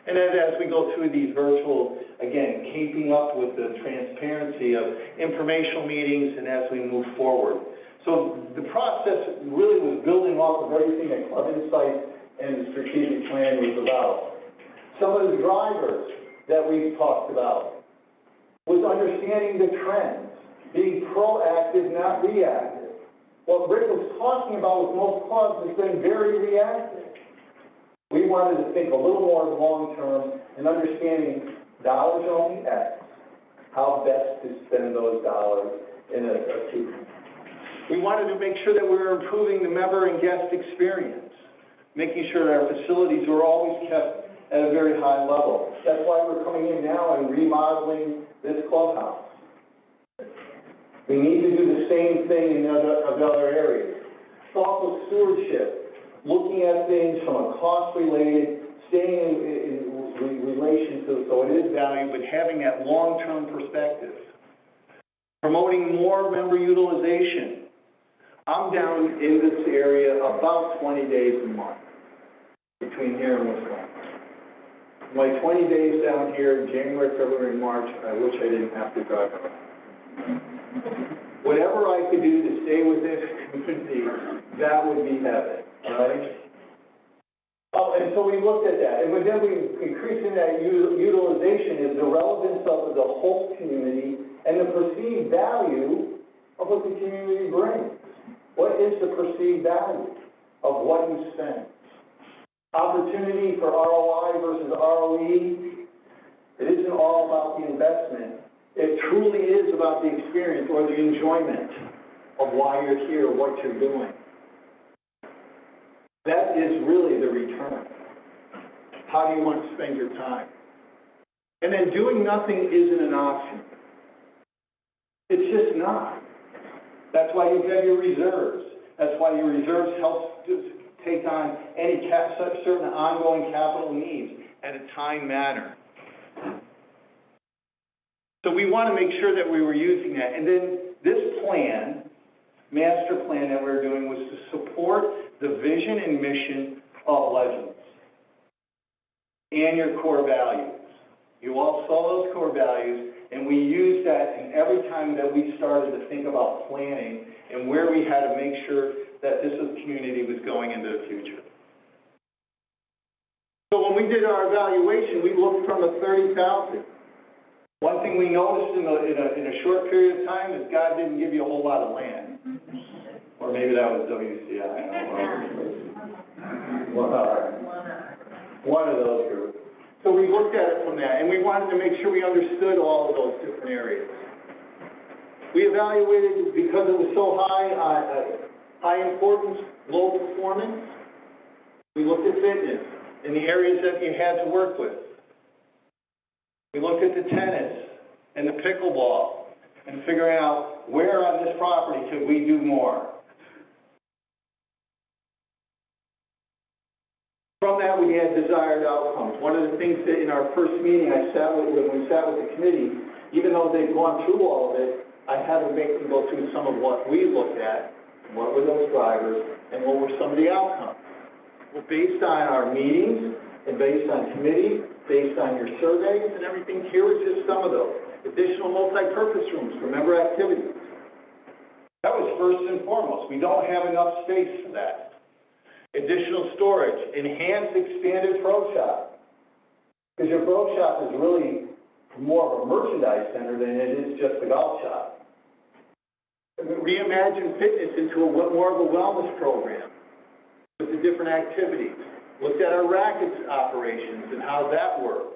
Speaker 4: And then as we go through these virtual, again, keeping up with the transparency of informational meetings and as we move forward. So the process really was building off of everything that Club Insight and the strategic plan was about. Some of the drivers that we've talked about was understanding the trends, being proactive, not reactive. What Rick was talking about with most clubs has been very reactive. We wanted to think a little more long-term and understanding dollars only X, how best to spend those dollars in a sequence. We wanted to make sure that we were improving the member and guest experience, making sure that our facilities were always kept at a very high level. That's why we're coming in now and remodeling this clubhouse. We need to do the same thing in other areas. Thoughtful stewardship. Looking at things from a cost-related, staying in relation to, so it is value, but having that long-term perspective. Promoting more member utilization. I'm down in this area about 20 days a month, between here and Wisconsin. My 20 days down here, January, February, March, I wish I didn't have to drive around. Whatever I could do to stay with this community, that would be heaven. Right? Oh, and so we looked at that, and then we increasing that utilization is the relevance of the whole community and the perceived value of what the community brings. What is the perceived value of what you spend? Opportunity for ROI versus ROE. It isn't all about the investment. It truly is about the experience or the enjoyment of why you're here, what you're doing. That is really the return. How do you want to spend your time? And then doing nothing isn't an option. It's just not. That's why you have your reserves. That's why your reserves help take on any certain ongoing capital needs at a time manner. So we want to make sure that we were using that. And then this plan, master plan that we're doing, was to support the vision and mission of Legends and your core values. You all saw those core values, and we used that in every time that we started to think about planning and where we had to make sure that this community was going into the future. So when we did our evaluation, we looked from the 30,000. One thing we noticed in a short period of time is God didn't give you a whole lot of land. Or maybe that was WCI. I don't know. One of those groups. So we looked at it from that, and we wanted to make sure we understood all of those different areas. We evaluated, because it was so high importance, low performance, we looked at fitness and the areas that you had to work with. We looked at the tennis and the pickleball and figuring out where on this property could we do more. From that, we had desired outcomes. One of the things that in our first meeting, when we sat with the committee, even though they've gone through all of it, I had to make them go through some of what we looked at, what were those drivers, and what were some of the outcomes. Well, based on our meetings, and based on committee, based on your surveys and everything, here are just some of those. Additional multi-purpose rooms for member activities. That was first and foremost. We don't have enough space for that. Additional storage, enhanced expanded pro shop. Because your pro shop is really more of a merchandise center than it is just a golf shop. Reimagine fitness into more of a wellness program with the different activities. Looked at our rackets operations and how that works.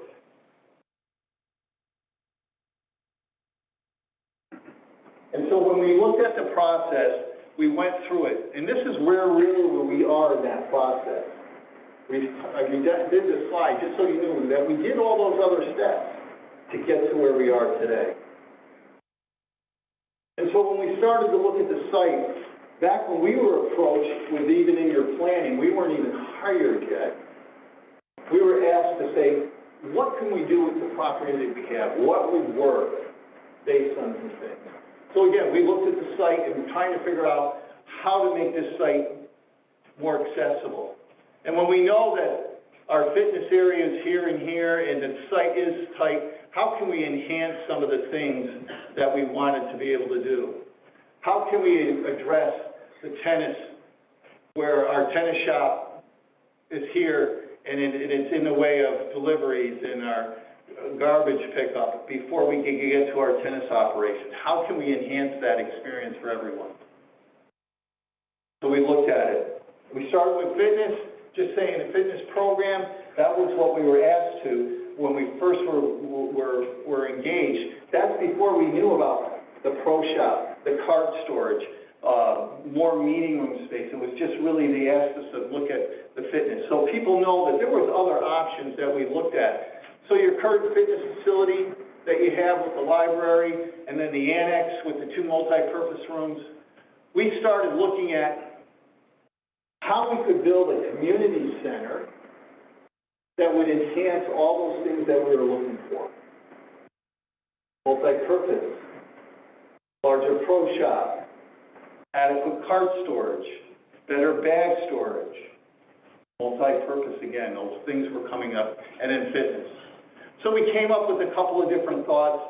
Speaker 4: And so when we looked at the process, we went through it. And this is where we are in that process. We did this slide just so you knew that we did all those other steps to get to where we are today. And so when we started to look at the site, back when we were approached with even in your planning, we weren't even hired yet. We were asked to say, what can we do with the property that we have? What would work based on some things? So again, we looked at the site and we're trying to figure out how to make this site more accessible. And when we know that our fitness area is here and here and the site is tight, how can we enhance some of the things that we wanted to be able to do? How can we address the tennis, where our tennis shop is here and it's in the way of deliveries and our garbage pickup before we can get to our tennis operation? How can we enhance that experience for everyone? So we looked at it. We started with fitness, just saying a fitness program. That was what we were asked to when we first were engaged. That's before we knew about the pro shop, the cart storage, more meeting room space. It was just really, they asked us to look at the fitness. So people know that there was other options that we looked at. So your current fitness facility that you have with the library, and then the annex with the 2 multi-purpose rooms, we started looking at how we could build a community center that would enhance all those things that we were looking for. Multi-purpose, larger pro shop, adequate cart storage, better bag storage, multi-purpose again, those things were coming up, and then fitness. So we came up with a couple of different thoughts.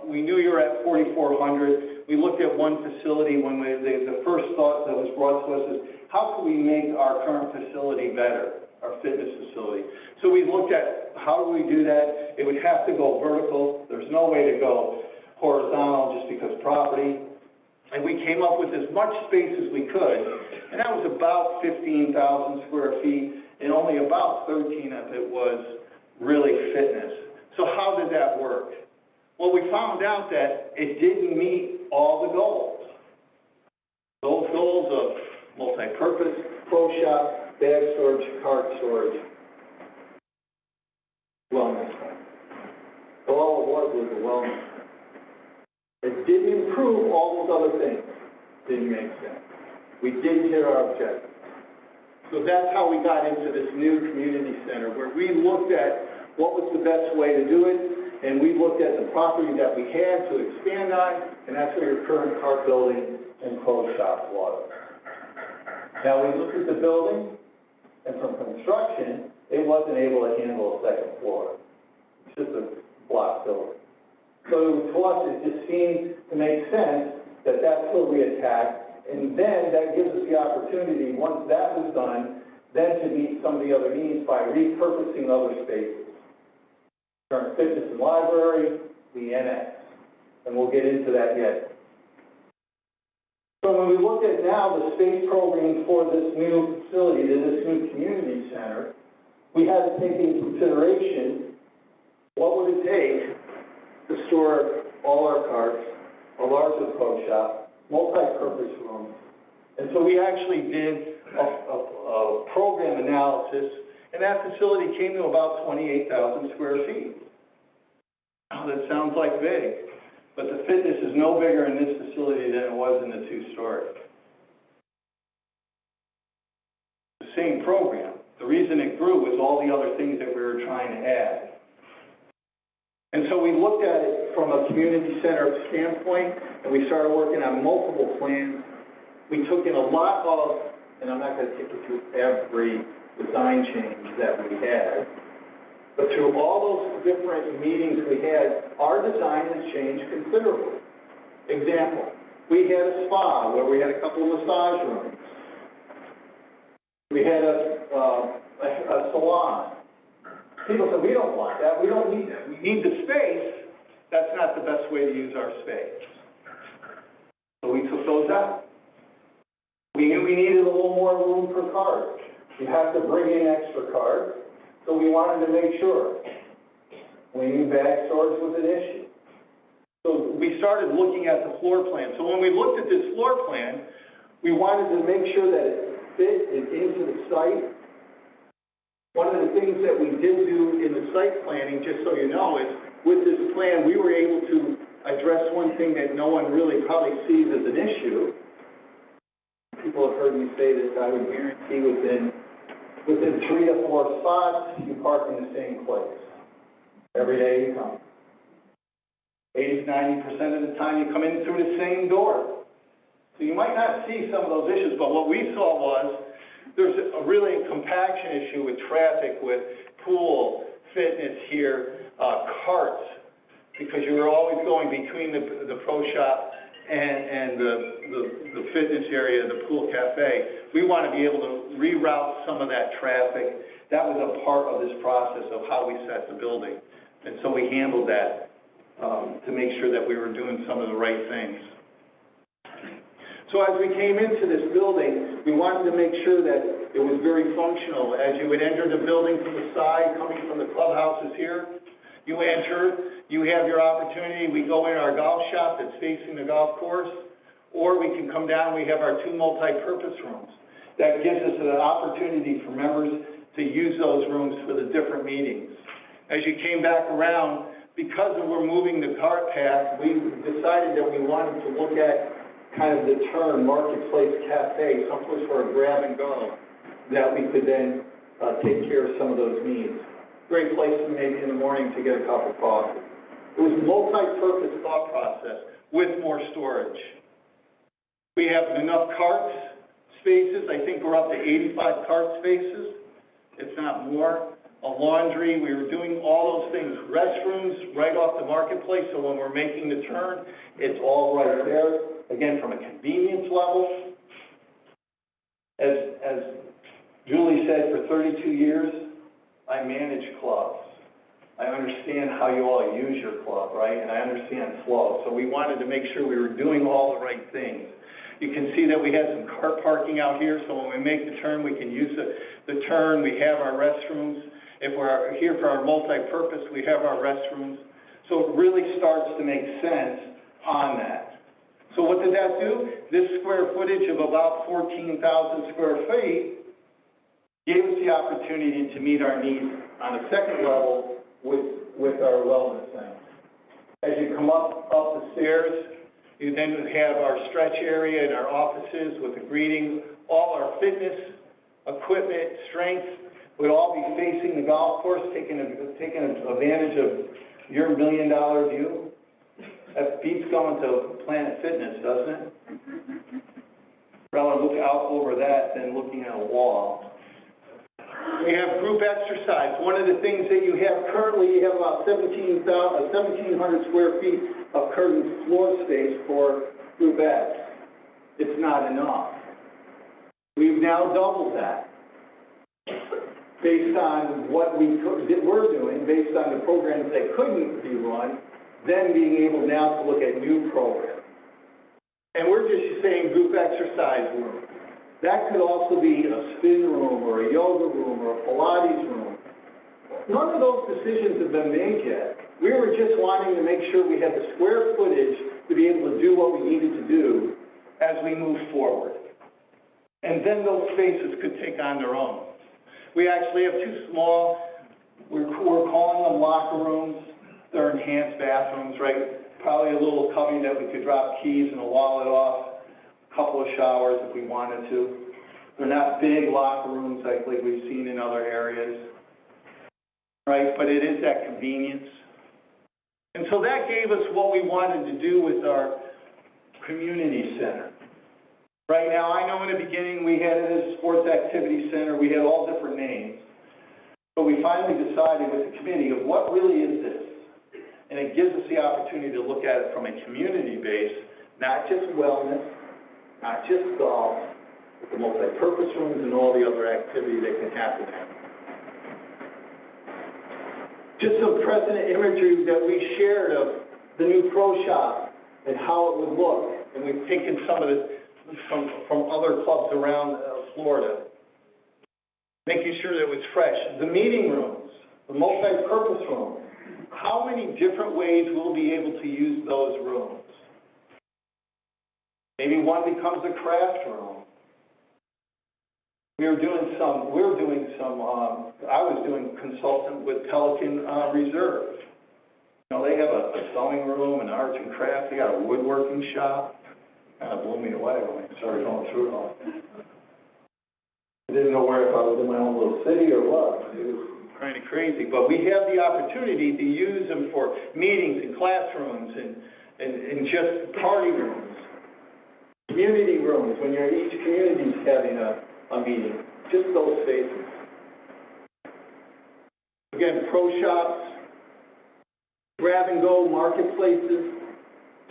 Speaker 4: We knew you were at 4,400. We looked at one facility when the first thought that was brought to us is, how can we make our current facility better, our fitness facility? So we looked at how do we do that. It would have to go vertical. There's no way to go horizontal just because property. And we came up with as much space as we could, and that was about 15,000 square feet, and only about 13 of it was really fitness. So how did that work? Well, we found out that it didn't meet all the goals. Those goals of multi-purpose, pro shop, bag storage, cart storage, wellness. So all it was a wellness. It didn't improve all those other things. Didn't make sense. We didn't hit our objectives. So that's how we got into this new community center, where we looked at what was the best way to do it, and we looked at the property that we had to expand on, and that's where your current cart building and pro shop was. Now, we looked at the building, and from construction, it wasn't able to handle a second floor. It's just a block building. So to us, it just seemed to make sense that that's where we attacked. And then that gives us the opportunity, once that was done, then to meet some of the other needs by repurposing other spaces. Current fitness and library, the annex, and we'll get into that yet. So when we look at now the space programming for this new facility, this new community center, we had to take into consideration what would it take to store all our carts, a larger pro shop, multi-purpose rooms. And so we actually did a program analysis, and that facility came to about 28,000 square feet. Now, that sounds like big, but the fitness is no bigger in this facility than it was in the 2-story. The same program. The reason it grew was all the other things that we were trying to add. And so we looked at it from a community center standpoint, and we started working on multiple plans. We took in a lot of, and I'm not gonna take you through every design change that we had, but through all those different meetings we had, our design has changed considerably. Example, we had a spa where we had a couple of massage rooms. We had a salon. People said, we don't want that, we don't need that. We need the space, that's not the best way to use our space. So we took those out. We knew we needed a little more room for cars. You have to bring in extra cars, so we wanted to make sure. We knew bag storage was an issue. So we started looking at the floor plan. So when we looked at this floor plan, we wanted to make sure that it fit into the site. One of the things that we did do in the site planning, just so you know, is with this plan, we were able to address one thing that no one really probably sees as an issue. People have heard me say this, I would guarantee within 3 to 4 spots, you park in the same place. Every day you come. 80 to 90% of the time you come in through the same door. So you might not see some of those issues, but what we saw was there's a really compaction issue with traffic, with pool, fitness here, carts, because you were always going between the pro shop and the fitness area, the pool cafe. We want to be able to reroute some of that traffic. That was a part of this process of how we set the building. And so we handled that to make sure that we were doing some of the right things. So as we came into this building, we wanted to make sure that it was very functional. As you would enter the building from the side, coming from the clubhouses here, you enter, you have your opportunity. We go in our golf shop that's facing the golf course, or we can come down, we have our 2 multi-purpose rooms. That gives us an opportunity for members to use those rooms for the different meetings. As you came back around, because we're moving the cart path, we decided that we wanted to look at kind of the turn, Marketplace Cafe, someplace for a grab and go, that we could then take care of some of those needs. Great place maybe in the morning to get a cup of coffee. It was a multi-purpose thought process with more storage. We have enough cart spaces. I think we're up to 85 cart spaces, if not more. A laundry, we were doing all those things. Restrooms right off the Marketplace, so when we're making the turn, it's all right there. Again, from a convenience level, as Julie said, for 32 years, I manage clubs. I understand how you all use your club, right? And I understand flow. So we wanted to make sure we were doing all the right things. You can see that we had some car parking out here, so when we make the turn, we can use the turn. We have our restrooms. If we're here for our multi-purpose, we have our restrooms. So it really starts to make sense on that. So what did that do? This square footage of about 14,000 square feet gave us the opportunity to meet our needs on a second level with our wellness center. As you come up the stairs, you then have our stretch area and our offices with the greeting. All our fitness, equipment, strength would all be facing the golf course, taking advantage of your $1 million view. That beats going to Planet Fitness, doesn't it? Rather look out over that than looking at a wall. We have group exercise. One of the things that you have currently, you have about 1,700 square feet of curtained floor space for group X. It's not enough. We've now doubled that based on what we're doing, based on the programs that couldn't be run, then being able now to look at new programs. And we're just saying group exercise room. That could also be a spin room or a yoga room or a Pilates room. None of those decisions have been made yet. We were just wanting to make sure we had the square footage to be able to do what we needed to do as we move forward. And then those spaces could take on their own. We actually have 2 small, we're calling them locker rooms. They're enhanced bathrooms, right? Probably a little cubby that we could drop keys and a wallet off, a couple of showers if we wanted to.
Speaker 5: They're not big locker rooms like we've seen in other areas, right? But it is that convenience. And so that gave us what we wanted to do with our community center. Right now, I know in the beginning we had it as a sports activity center, we had all different names. But we finally decided with the committee of what really is this? And it gives us the opportunity to look at it from a community base, not just wellness, not just golf, but the multi-purpose rooms and all the other activity that can happen there. Just some present imagery that we shared of the new pro shop and how it would look. And we've taken some of it from other clubs around Florida, making sure that it was fresh. The meeting rooms, the multi-purpose rooms, how many different ways we'll be able to use those rooms? Maybe one becomes a craft room. I was doing consultant with Pelican Reserve. You know, they have a sewing room, an arts and crafts, they got a woodworking shop. Kind of blew me away when I started going through it all. I didn't know where, if I was in my own little city or what. It was kind of crazy. But we have the opportunity to use them for meetings and classrooms and just party rooms. Community rooms, when each community's having a meeting. Just those spaces. Again, pro shops, grab-and-go marketplaces,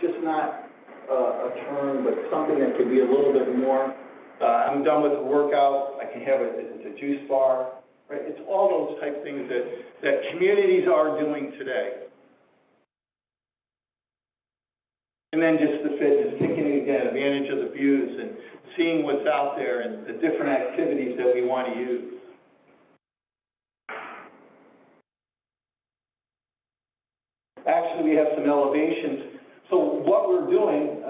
Speaker 5: just not a term, but something that could be a little bit more. I'm done with the workout, I can have it, it's a juice bar, right? It's all those type things that communities are doing today. And then just the fitness, taking, again, advantage of the views and seeing what's out there and the different activities that we want to use. Actually, we have some elevations. So what we're doing,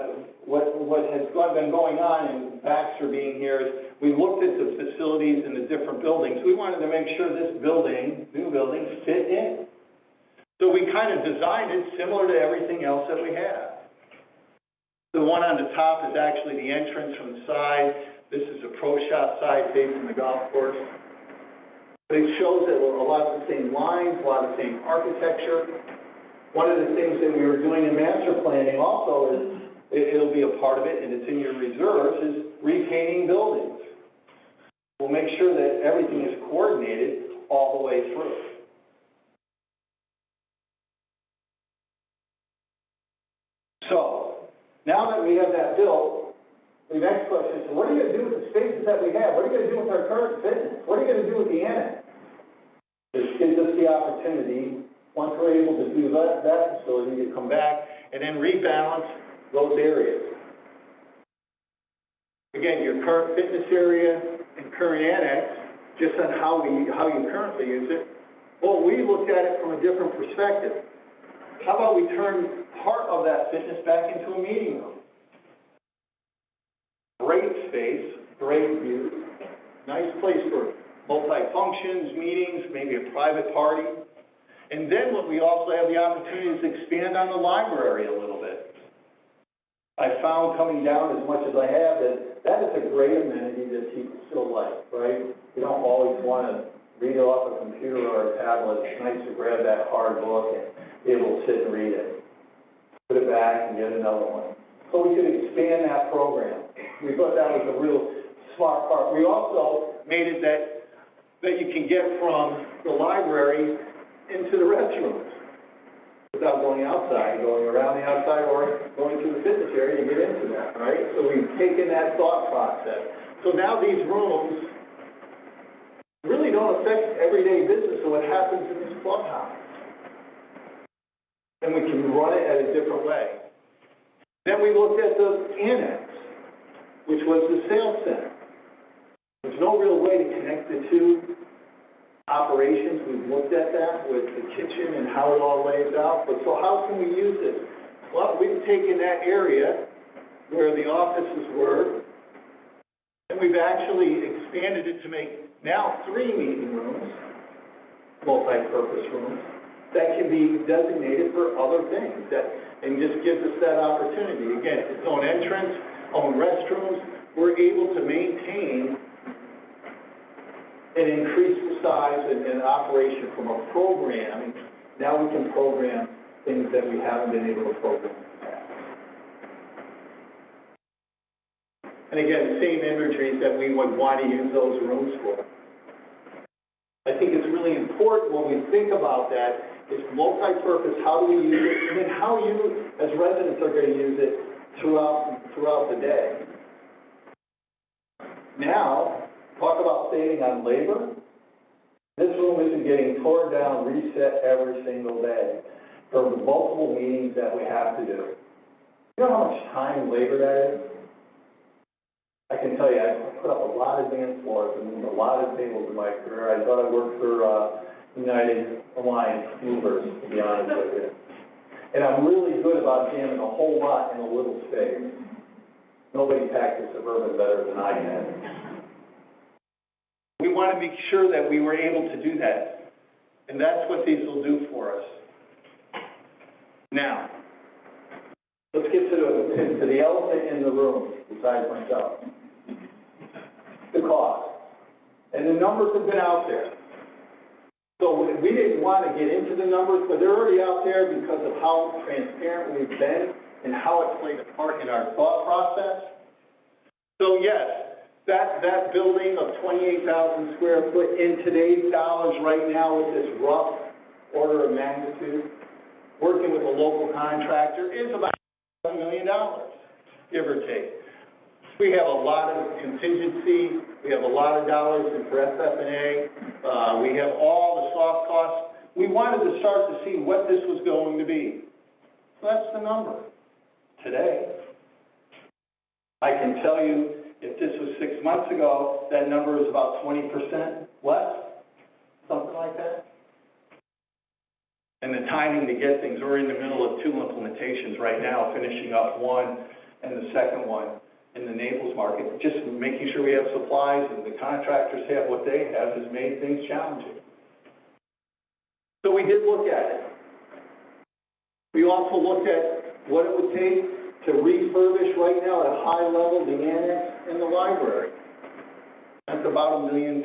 Speaker 5: what has been going on, and Baxter being here, is we looked at the facilities in the different buildings. We wanted to make sure this building, new building, fit in. So we kind of designed it similar to everything else that we have. The one on the top is actually the entrance from the side. This is a pro shop side facing the golf course. But it shows that a lot of the same lines, a lot of the same architecture. One of the things that we were doing in master planning also is, it'll be a part of it, and it's in your reserves, is repainting buildings. We'll make sure that everything is coordinated all the way through. So, now that we have that built, the next question is, what are you going to do with the spaces that we have? What are you going to do with our current fitness? What are you going to do with the annex? This gives us the opportunity, once we're able to do that facility, to come back and then rebalance those areas. Again, your current fitness area and current annex, just on how you currently use it. Well, we looked at it from a different perspective. How about we turn part of that fitness back into a meeting room? Great space, great view, nice place for multi-functions, meetings, maybe a private party. And then what we also have the opportunity is to expand on the library a little bit. I found coming down as much as I have that is a great amenity that people still like, right? You don't always want to read it off a computer or a tablet. It's nice to grab that hard book and be able to sit and read it. Put it back and get another one. So we could expand that program. We thought that was a real smart part. We also made it that you can get from the library into the restrooms without going outside, going around the outside or going to the fitness area to get into that, right? So we've taken that thought process. So now these rooms really don't affect everyday business of what happens in this clubhouse. And we can run it at a different way. Then we looked at the annex, which was the sales center. There's no real way to connect the two operations. We've looked at that with the kitchen and how it all lays out. But so how can we use it? Well, we've taken that area where the offices were, and we've actually expanded it to make now 3 meeting rooms, multi-purpose rooms, that can be designated for other things, and just gives us that opportunity. Again, its own entrance, own restrooms. We're able to maintain and increase the size and operation from a program. Now we can program things that we haven't been able to program in the past. And again, the same imagery that we would want to use those rooms for. I think it's really important when we think about that, it's multi-purpose, how do we use it, and then how you, as residents, are going to use it throughout the day. Now, talk about saving on labor. This room isn't getting torn down, reset every single day for the multiple meetings that we have to do. You know how much time and labor that is? I can tell you, I put up a lot of dance floors and moved a lot of tables in my career. I thought I worked for United Alliance Movers, to be honest with you. And I'm really good about jamming a whole lot in a little space. Nobody packed a Suburban better than I can. We want to make sure that we were able to do that. And that's what these will do for us. Now, let's get to the elephant in the room, besides myself. The cost. And the numbers have been out there. So we didn't want to get into the numbers, but they're already out there because of how transparent we've been and how it played a part in our thought process. So yes, that building of 28,000 square foot in today's dollars right now with this rough order of magnitude, working with a local contractor, is about $1 million, give or take. We have a lot of contingency, we have a lot of dollars for FF&A, we have all the soft costs. We wanted to start to see what this was going to be. So that's the number. Today, I can tell you, if this was 6 months ago, that number is about 20% less, something like that. And the timing to get things, we're in the middle of 2 implementations right now, finishing up one and the second one in the Naples market. Just making sure we have supplies and the contractors have what they have has made things challenging. So we did look at it. We also looked at what it would take to refurbish right now at a high level the annex and the library. That's about $1.3 million.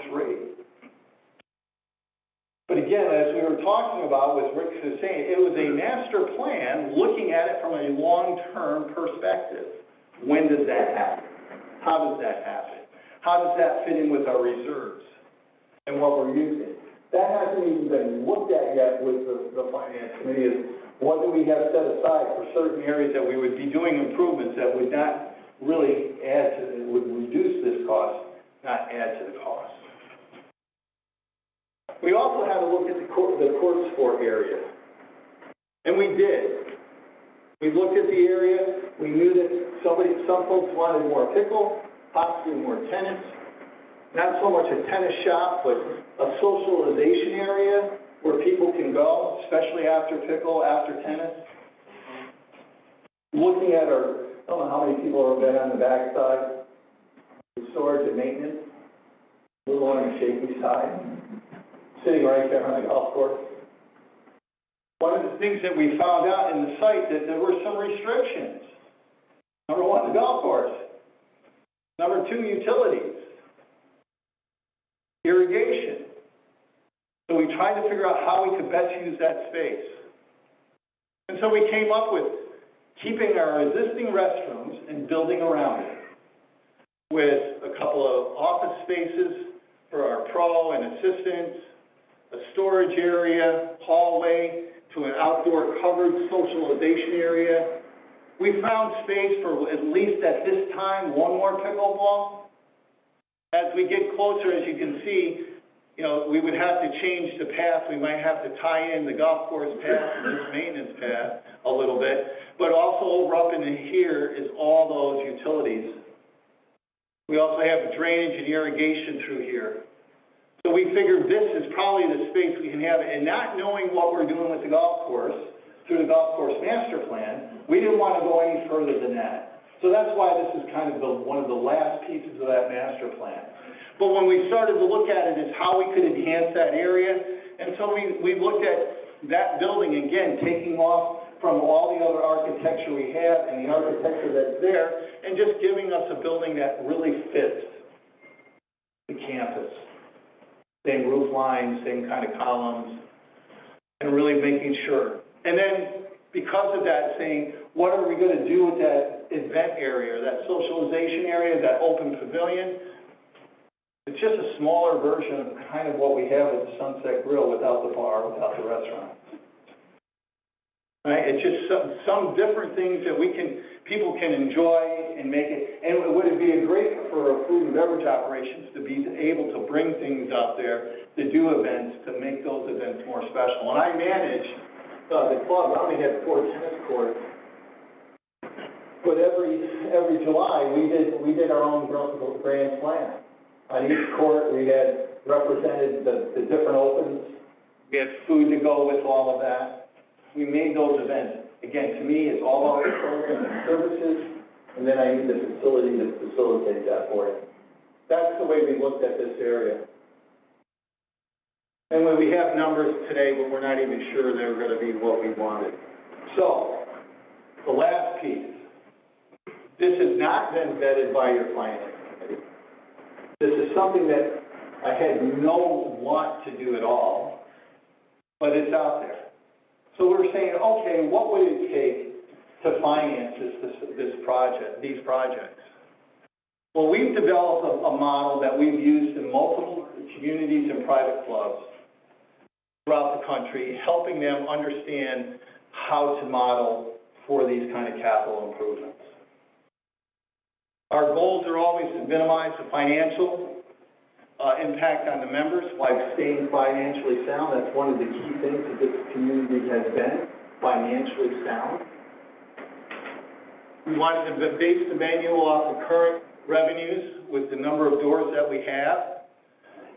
Speaker 5: But again, as we were talking about, with Rick was saying, it was a master plan looking at it from a long-term perspective. When does that happen? How does that happen? How does that fit in with our reserves and what we're using? That hasn't even been looked at yet with the finance committee. Is what do we have set aside for certain areas that we would be doing improvements that would not really add to, would reduce this cost, not add to the cost. We also had to look at the court sport area, and we did. We looked at the area. We knew that some folks wanted more pickle, possibly more tennis. Not so much a tennis shop, but a socialization area where people can go, especially after pickle, after tennis. Looking at our, I don't know how many people have been on the backside, the storage and maintenance, a little on the shaky side, sitting right there on the golf course. One of the things that we found out in the site that there were some restrictions. Number one, the golf course. Number two, utilities. Irrigation. So we tried to figure out how we could best use that space. And so we came up with keeping our existing restrooms and building around it with a couple of office spaces for our pro and assistants, a storage area, hallway, to an outdoor covered socialization area. We found space for, at least at this time, one more pickleball. As we get closer, as you can see, you know, we would have to change the path. We might have to tie in the golf course path and this maintenance path a little bit. But also over up in here is all those utilities. We also have drainage and irrigation through here. So we figured this is probably the space we can have, and not knowing what we're doing with the golf course, through the golf course master plan, we didn't want to go any further than that. So that's why this is kind of one of the last pieces of that master plan. But when we started to look at it, is how we could enhance that area, and so we looked at that building, again, taking off from all the other architecture we have and the architecture that's there, and just giving us a building that really fits the campus. same roof line, same kind of columns, and really making sure. And then, because of that, saying, what are we gonna do with that event area, that socialization area, that open pavilion? It's just a smaller version of kind of what we have at the Sunset Grill without the bar, without the restaurant. Right, it's just some different things that people can enjoy and make it, and would it be great for food and beverage operations to be able to bring things out there, to do events, to make those events more special. When I managed the club, I only had 4 tennis courts, but every July, we did our own grand slam. On each court, we had represented the different opens, we had food to go with all of that. We made those events. Again, to me, it's all about the program and services, and then I need the facility to facilitate that for you. That's the way we looked at this area. And when we have numbers today, but we're not even sure they're going to be what we wanted. So, the last piece. This has not been vetted by your finance committee. This is something that I had no want to do at all, but it's out there. So we're saying, okay, what would it take to finance these projects? Well, we've developed a model that we've used in multiple communities and private clubs throughout the country, helping them understand how to model for these kind of capital improvements. Our goals are always to minimize the financial impact on the members while staying financially sound. That's one of the key things that this community has been, financially sound. We wanted to base the manual off of current revenues with the number of doors that we have.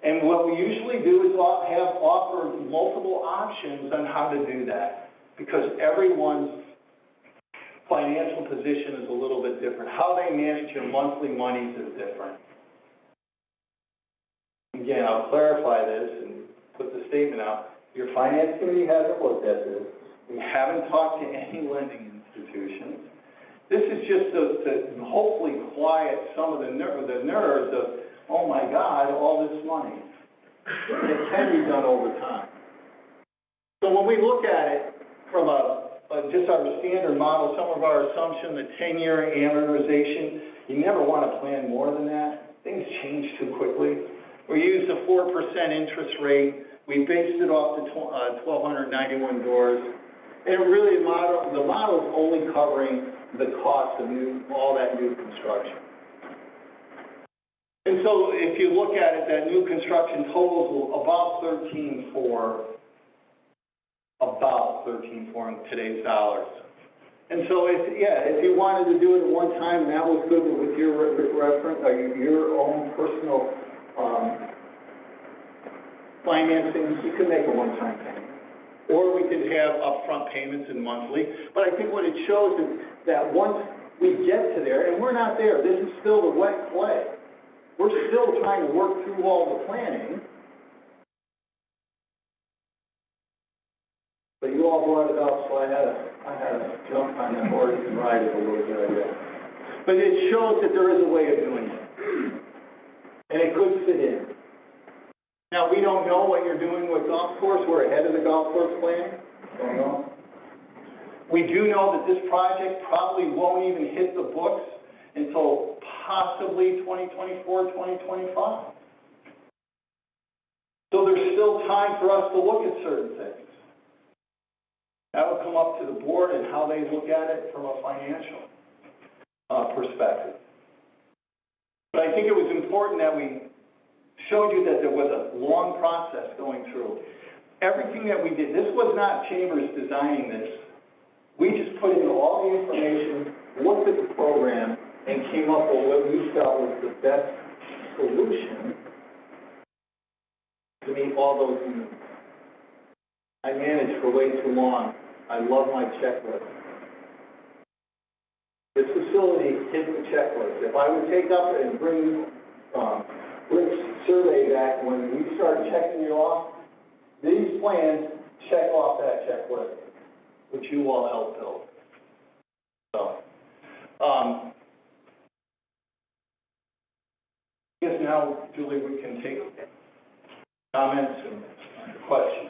Speaker 5: And what we usually do is offer multiple options on how to do that, because everyone's financial position is a little bit different. How they manage your monthly monies is different. Again, I'll clarify this and put the statement out. Your finance committee hasn't looked at this. We haven't talked to any lending institutions. This is just to hopefully quiet some of the nerves of, oh my God, all this money. It can be done over time. So when we look at it from just our standard model, some of our assumption, the 10-year amortization, you never want to plan more than that. Things change too quickly. We used a 4% interest rate. We based it off the 1,291 doors. And really, the model is only covering the cost of all that new construction. And so if you look at it, that new construction totals about 13.4 in today's dollars. And so if you wanted to do it at one time, and that was good with your reference, or your own personal financing, you could make a one-time payment. Or we could have upfront payments and monthly. But I think what it shows is that once we get to there, and we're not there, this is still the wet clay. We're still trying to work through all the planning. But you all brought it up, so I had to jump on that horse and ride it a little bit, I guess. But it shows that there is a way of doing it. And it could fit in. Now, we don't know what you're doing with golf course. We're ahead of the golf course plan. Don't know. We do know that this project probably won't even hit the books until possibly 2024, 2025. So there's still time for us to look at certain things. That will come up to the board and how they look at it from a financial perspective. But I think it was important that we showed you that there was a long process going through. Everything that we did, this was not Chambers designing this. We just put in all the information, looked at the program, and came up with what we felt was the best solution to meet all those needs. I managed for way too long. I love my checklist. This facility hit the checklist. If I would take up and bring Rick's survey back, when we start checking you off, these plans check off that checklist, which you all helped build. So, I guess now, Julie, we can take comments and questions?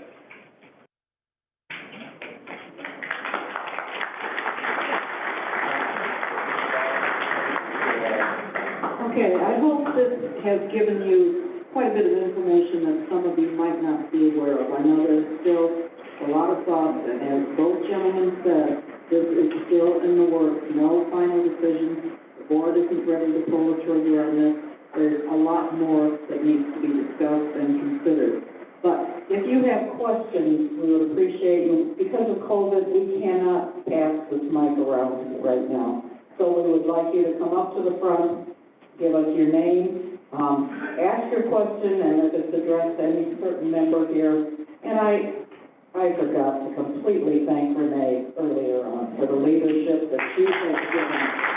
Speaker 1: Okay, I hope this has given you quite a bit of information that some of you might not be aware of. I know there's still a lot of thoughts, and as both gentlemen said, this is still in the works, no final decision. The board isn't ready to pull the trigger on this. There's a lot more that needs to be discussed and considered. But if you have questions, we would appreciate you. Because of COVID, we cannot pass this mic around right now. So we would like you to come up to the front, give us your name, ask your question, and if it's addressed to any certain member here. And I forgot to completely thank Renee earlier on for the leadership that she has given.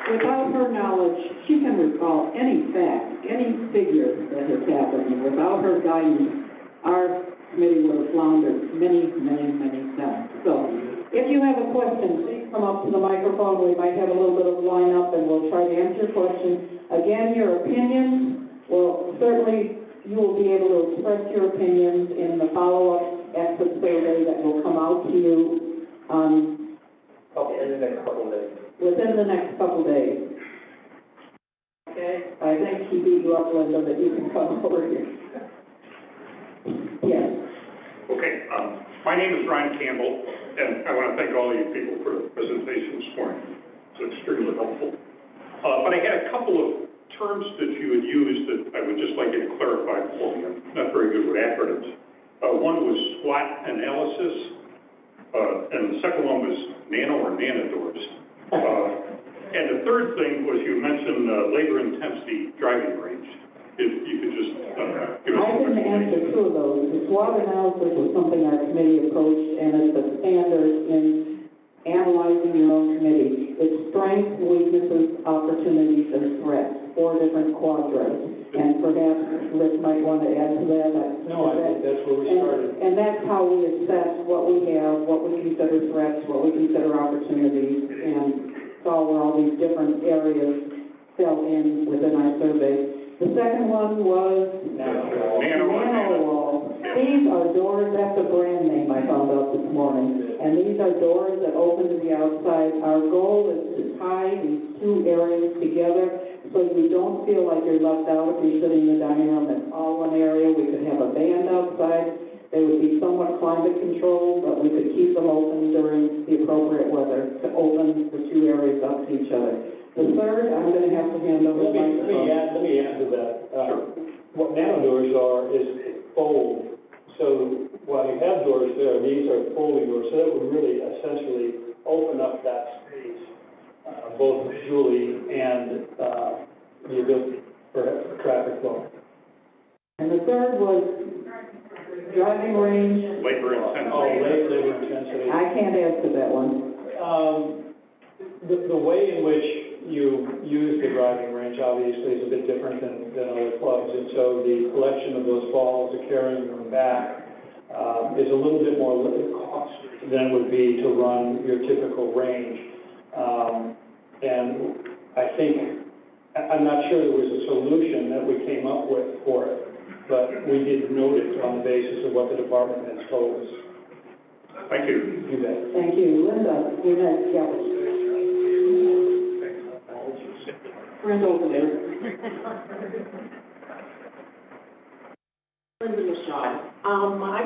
Speaker 1: Without her knowledge, she can recall any fact, any figure that has happened. And without her guidance, our committee would have floundered many, many, many times. So, if you have a question, please come up to the microphone. We might have a little bit of lineup, and we'll try to answer your question. Again, your opinions, well, certainly you will be able to express your opinions in the follow-up exit survey that will come out to you
Speaker 4: In the next couple of days.
Speaker 1: within the next couple days. Okay? I think he beat you up, Linda, but you can come over here. Yes.
Speaker 6: Okay, my name is Ryan Campbell, and I want to thank all you people for the presentation this morning. It's extremely helpful. But I had a couple of terms that you had used that I would just like you to clarify for me. I'm not very good with acronyms. One was SWOT analysis, and the second one was nano or nanodors. And the third thing was you mentioned labor intensity driving range. If you could just give us
Speaker 1: I
Speaker 6: some
Speaker 1: can answer
Speaker 6: explanation.
Speaker 1: two of those. The SWOT analysis was something our committee approached, and it's a standard in analyzing your own committee. It's strengths, weaknesses, opportunities, and threats, 4 different quadrants. And perhaps Rick might want to add to that.
Speaker 3: No, I think that's where we started.
Speaker 1: And that's how we assess what we have, what we consider threats, what we consider opportunities, and saw where all these different areas fell in within our survey. The second one was NanoWall. These are doors, that's a brand name I found out this morning. And these are doors that open to the outside. Our goal is to tie these 2 areas together so you don't feel like you're left out if you're sitting in the dining room. It's all one area. We could have a band outside. They would be somewhat climate controlled, but we could keep them open during the appropriate weather to open the 2 areas up to each other. The third, I'm going to have to hand over the microphone.
Speaker 3: Let me add to that. What nano doors are is fold. So while you have doors there, these are folding doors, so that would really essentially open up that space, both visually and the ability for traffic flow.
Speaker 1: And the third was driving range.
Speaker 6: Labor intensity.
Speaker 3: Labor intensity.
Speaker 1: I can't answer that one.
Speaker 3: The way in which you use the driving range obviously is a bit different than other clubs, and so the collection of those balls, the carrying them back, is a little bit more costly than it would be to run your typical range. And I think, I'm not sure there was a solution that we came up with for it, but we did note it on the basis of what the department has told us.
Speaker 6: Thank you.
Speaker 3: You bet.
Speaker 1: Thank you. Linda, you're next. Yeah. Friend over there.
Speaker 7: Linda Michaud. I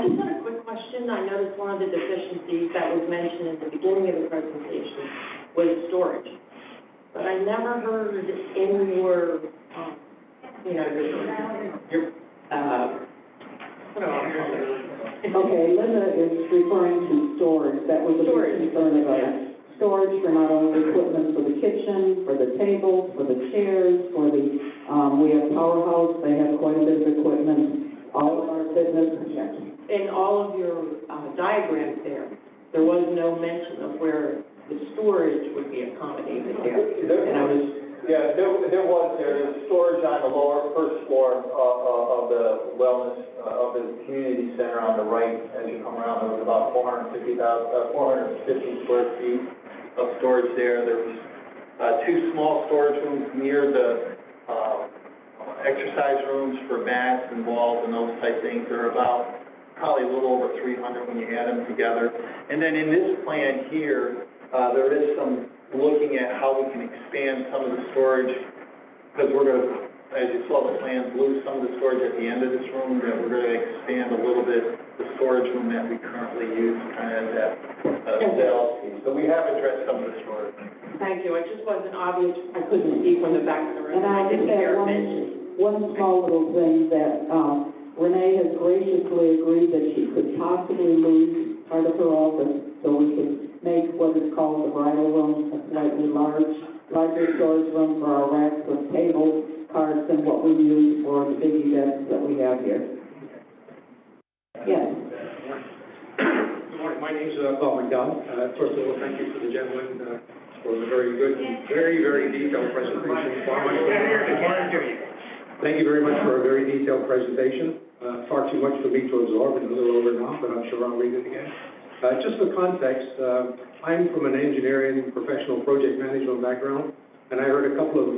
Speaker 7: just had a quick question. I noticed one of the deficiencies that was mentioned at the beginning of the presentation was storage. But I never heard in your,
Speaker 1: Okay, Linda is referring to storage. That was a big concern of ours. Storage for not only equipment for the kitchen, for the tables, for the chairs, for the, we have Powerhouse, they have quite a bit of equipment, all of our fitness.
Speaker 7: in all of your diagrams there was no mention of where the storage would be accommodated there. And I was,
Speaker 4: There's storage on the lower first floor of the wellness, of the community center on the right as you come around. There was about 450 square feet of storage there. There was 2 small storage rooms near the
Speaker 5: exercise rooms for mats and balls and those type things. They're about probably a little over 300 when you add them together. And then in this plan here, there is some looking at how we can expand some of the storage, because we're going to, as you saw the plans, lose some of the storage at the end of this room, that we're going to expand a little bit the storage room that we currently use, kind of that sales piece. So we have addressed some of the storage.
Speaker 7: Thank you, it just wasn't obvious, I couldn't see from the back of the room,
Speaker 1: And I
Speaker 7: didn't
Speaker 1: just
Speaker 7: hear it
Speaker 1: have
Speaker 7: mentioned.
Speaker 1: one small little thing that, Renee has graciously agreed that she could possibly lose part of her office, so we could make what is called the bridal room a slightly larger storage room for our racks of tables, cards, and what we use for the big events that we have here. Yes.
Speaker 8: Good morning, my name's Bob McDowell. First of all, thank you to the gentleman for the very good and very, very detailed presentation. Thank you very much for a very detailed presentation. Far too much for me to absorb, and a little over now, but I'm sure I'll read it again. Just for context, I'm from an engineering professional project management background, and I heard a couple of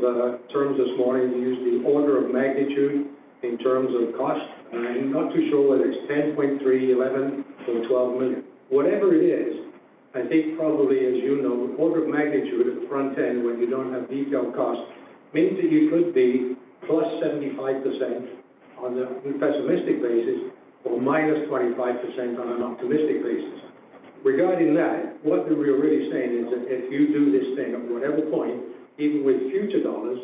Speaker 8: terms this morning use the order of magnitude in terms of cost. I'm not too sure whether it's 10.3, 11, or 12 million. Whatever it is, I think probably, as you know, order of magnitude at the front end when you don't have detailed costs means that you could be plus 75% on the pessimistic basis or minus 25% on an optimistic basis. Regarding that, what we're really saying is that if you do this thing at whatever point, even with future dollars,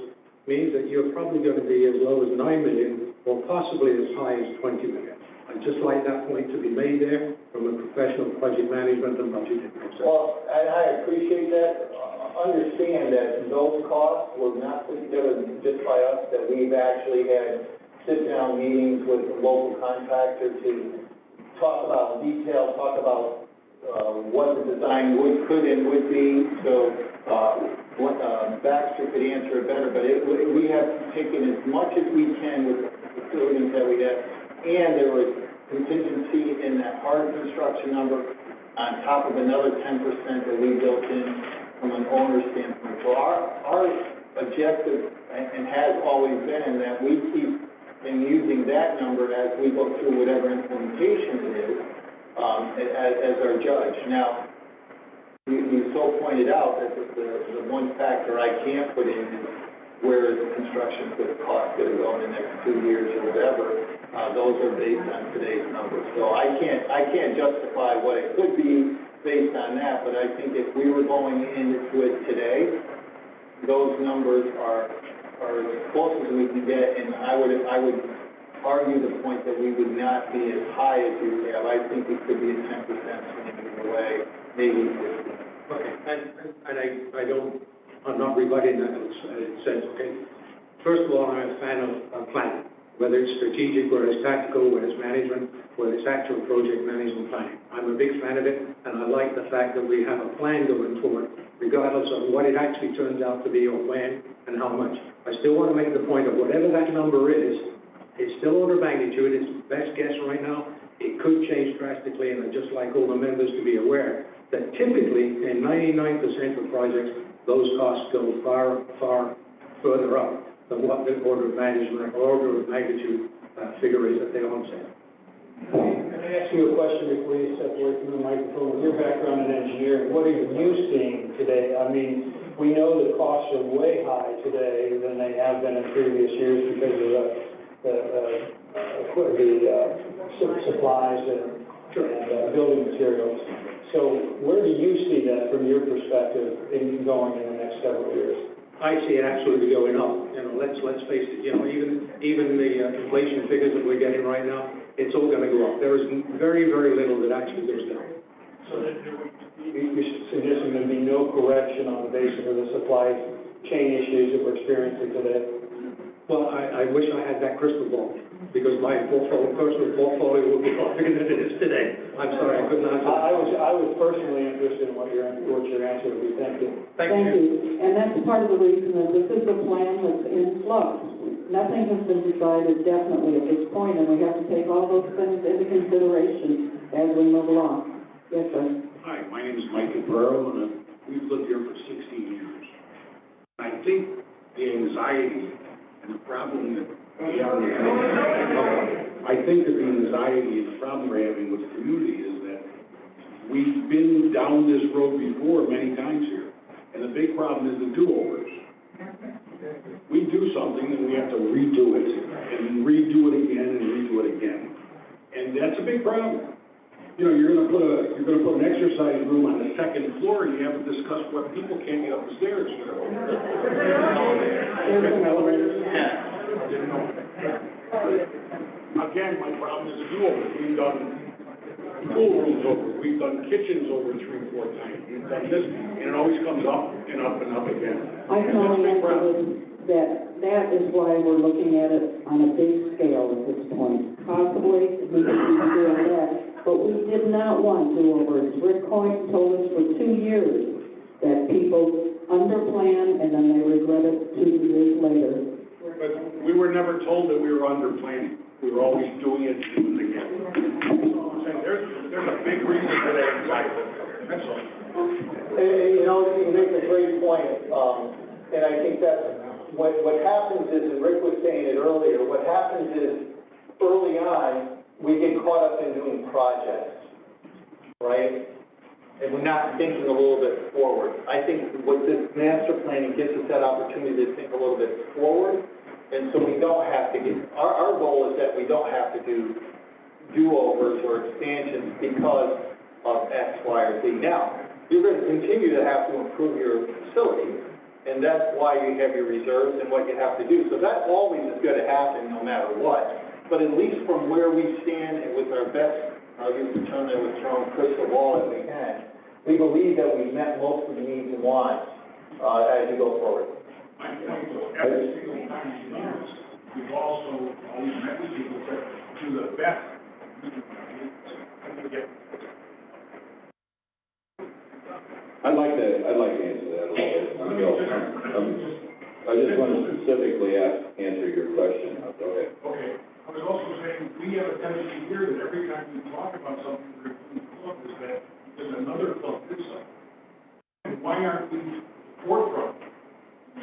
Speaker 8: means that you're probably going to be as low as 9 million or possibly as high as 20 million. I'd just like that point to be made there from a professional project management and budgeting process.
Speaker 4: Well, and I appreciate that. Understand that those costs were not put together just by us, that we've actually had sit-down meetings with the local contractor to talk about detail, talk about what the design could and would be. So Baxter could answer it better, but we have taken as much as we can with the facilities that we have, and there was contingency in that hard construction number on top of another 10% that we built in from an owner standpoint. So our objective and has always been that we keep using that number as we go through whatever implementation it is, as our judge. Now, you so pointed out that the one factor I can't put in is where is the construction cost going to go in the next 2 years or whatever. Those are based on today's numbers. So I can't justify what it could be based on that, but I think if we were going into it today, those numbers are as close as we can get, and I would argue the point that we would not be as high as you have. I think we could be at 10% swinging away, maybe 15.
Speaker 8: Okay, and I'm not rebutting that. It says, okay, first of all, I'm a fan of planning, whether it's strategic, whether it's tactical, whether it's management, whether it's actual project management planning. I'm a big fan of it, and I like the fact that we have a plan going forward, regardless of what it actually turns out to be or when and how much. I still want to make the point of whatever that number is, it's still order of magnitude, it's the best guess right now. It could change drastically, and I'd just like all the members to be aware that typically, in 99% of projects, those costs go far, far further up than what the order of management or order of magnitude figure is at the onset.
Speaker 3: Can I ask you a question before you step away from the microphone? With your background in engineering, what are you seeing today? I mean, we know the costs are way high today than they have been in previous years because of the supplies and building materials. So where do you see that from your perspective in going in the next several years?
Speaker 8: I see it absolutely going up. You know, let's face it. You know, even the inflation figures that we're getting right now, it's all going to go up. There is very, very little that actually goes down.
Speaker 3: So you're suggesting there'd be no correction on the basis of the supply chain issues that we're experiencing today?
Speaker 8: Well, I wish I had that crystal ball, because my personal portfolio would be far bigger than it is today. I'm sorry, I couldn't answer that.
Speaker 3: I was personally interested in what your answer would be. Thank you.
Speaker 8: Thank you.
Speaker 1: And that's part of the reason that this is a plan that's in flux. Nothing has been decided definitely at this point, and we have to take all those things into consideration as we move along. Yes, sir.
Speaker 9: Hi, my name is Michael Burrow, and we've lived here for 16 years. I think the anxiety and And the problem that we have, I think that the anxiety and the problem we're having with the community is that we've been down this road before many times here. And the big problem is the do-overs. We do something and we have to redo it, and redo it again and redo it again. And that's a big problem. You know, you're gonna put an exercise room on the second floor, and you haven't discussed what people can't get up the stairs. Again, my problem is do-overs. We've done pool rooms over, we've done kitchens over 3-4 times, we've done this, and it always comes up and up and up again.
Speaker 1: I can only answer that is why we're looking at it on a big scale at this point. Possibly, we could be doing that, but we did not want do-overs. Rick Coyne told us for 2 years that people underplan and then they regret it 2 years later.
Speaker 9: But we were never told that we were under planning. We were always doing it again. So I'm saying there's a big reason for that anxiety. That's all.
Speaker 4: And, you know, you make a great point, and I think that what happens is, and Rick was saying it earlier, what happens is, early on, we get caught up in doing projects, right? And we're not thinking a little bit forward. I think what this master planning gives us that opportunity to think a little bit forward, and so we don't have to our goal is that we don't have to do-overs or expansions because of X, Y, or Z. Now, you're going to continue to have to improve your facilities, and that's why you have your reserves and what you have to do. So that always is going to happen no matter what. But at least from where we stand and with our best, I'll use the term that was thrown, crystal ball that we had, we believe that we've met most of the needs and wants as we go forward.
Speaker 9: My point was, every single time we do this, we've also always met with people to do the best we can get.
Speaker 10: I'd like to answer that a little bit. I just want to specifically answer your question. Go ahead.
Speaker 9: Okay. I was also saying, we have a tendency here that every time we talk about something we're doing club is that there's another club did something. And why aren't we forefront?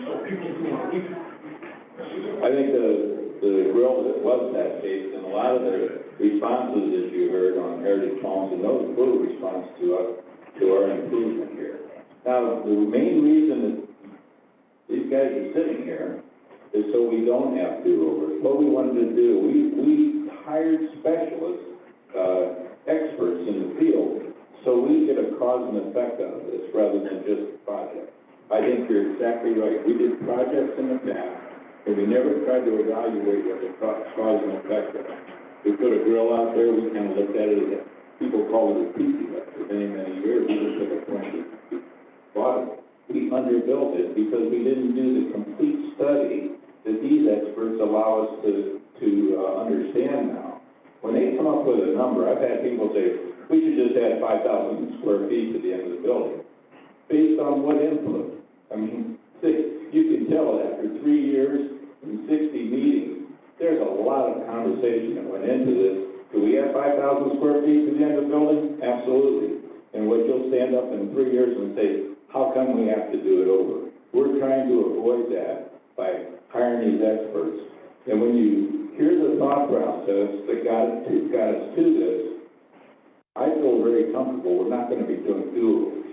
Speaker 9: So people who are leaving.
Speaker 10: I think the grill was that case, and a lot of the responses that you heard on Heritage Homes, and those were a response to our improvement here. Now, the main reason that these guys are sitting here is so we don't have do-overs. What we wanted to do, we hired specialists, experts in the field, so we get a cause and effect out of this rather than just a project. I think you're exactly right. We did projects in the past, and we never tried to evaluate what the cause and effect was. We put a grill out there, we kind of looked at it as people call it a tiki hut for many, many years. We just took a point and bought it. We underbuilt it because we didn't do the complete study that these experts allow us to understand now. When they come up with a number, I've had people say, we should just add 5,000 square feet to the end of the building. Based on what input? I mean, you can tell after 3 years and 60 meetings, there's a lot of conversation that went into this. Do we add 5,000 square feet to the end of the building? Absolutely. And what you'll stand up in 3 years and say, how come we have to do it over? We're trying to avoid that by hiring these experts. And when you hear the thought process that got us to this, I feel very comfortable. We're not going to be doing do-overs,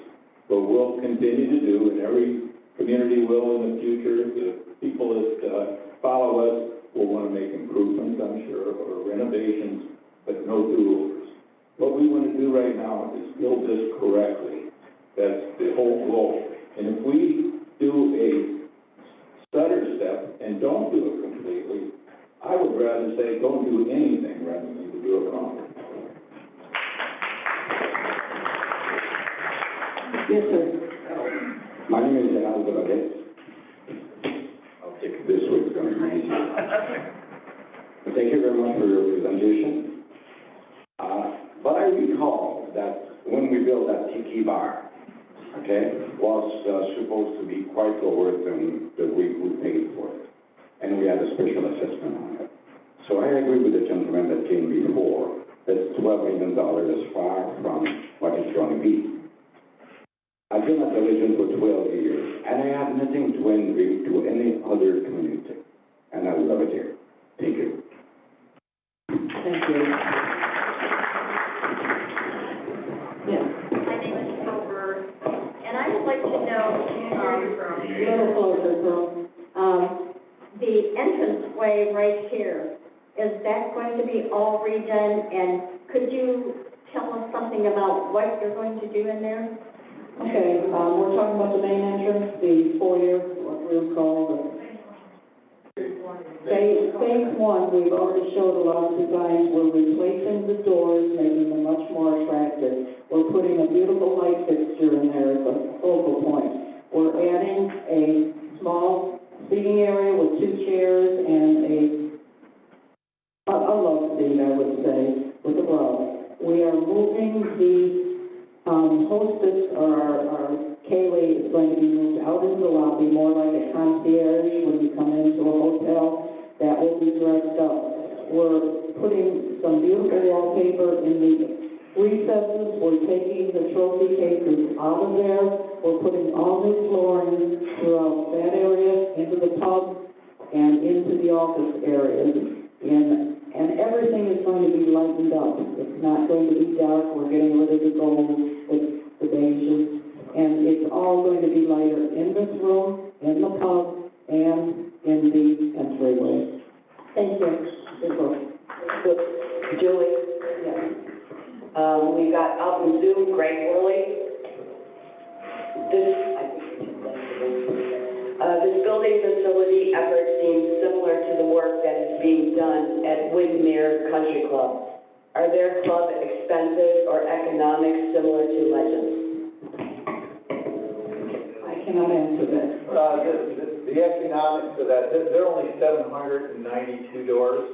Speaker 10: but we'll continue to do, and every community will in the future. The people that follow us will want to make improvements, I'm sure, or renovations, but no do-overs. What we want to do right now is build this correctly. That's the whole goal. And if we do a stutter step and don't do it completely, I would rather say don't do anything rather than to do it wrong.
Speaker 1: Yes, sir.
Speaker 10: My name is Aldo Badet. I'll take it this way, it's going to be easier. Thank you very much for your presentation. But I recall that when we built that tiki bar, okay, was supposed to be quite lower than we paid for it. And we had a special assessment on it. So I agree with the gentleman that came before, that $12 million is far from what it's going to be. I've been at the region for 12 years, and I have nothing to envy to any other community. and I love it here. Thank you.
Speaker 1: Thank you. Yes,
Speaker 11: My name is Pearl Bird, and I would like to know,
Speaker 1: a little closer, Pearl.
Speaker 11: the entranceway right here, is that going to be all redone? And could you tell us something about what you're going to do in there?
Speaker 1: Okay, we're talking about the main entrance, the foyer, what we would call phase one, we've already showed a lot of designs. We're replacing the doors, making them much more attractive. We're putting a beautiful light fixture in there as a focal point. We're adding a small seating area with 2 chairs and a love seat, I would say, with a rug. We are moving the hostess, or our Kaylee, is going to be moved out into the lobby, more like a concierge when you come into a hotel. That will be dressed up. We're putting some beautiful wallpaper in the recesses. We're taking the trophy cases out of there. We're putting all new flooring throughout that area, into the pub, and into the office areas. And everything is going to be lightened up. It's not going to be dark. We're getting rid of the gold with the beiges. And it's all going to be lighter in this room, in the pub, and in the entryway.
Speaker 7: Thank you. Julie?
Speaker 1: Yes.
Speaker 7: We got Alton Zoo, Greg Worley. This building facility effort seems similar to the work that is being done at Widmere Country Club. Are their club expenses or economics similar to Legends?
Speaker 1: I cannot answer that.
Speaker 4: The economics of that, they're only 792 doors.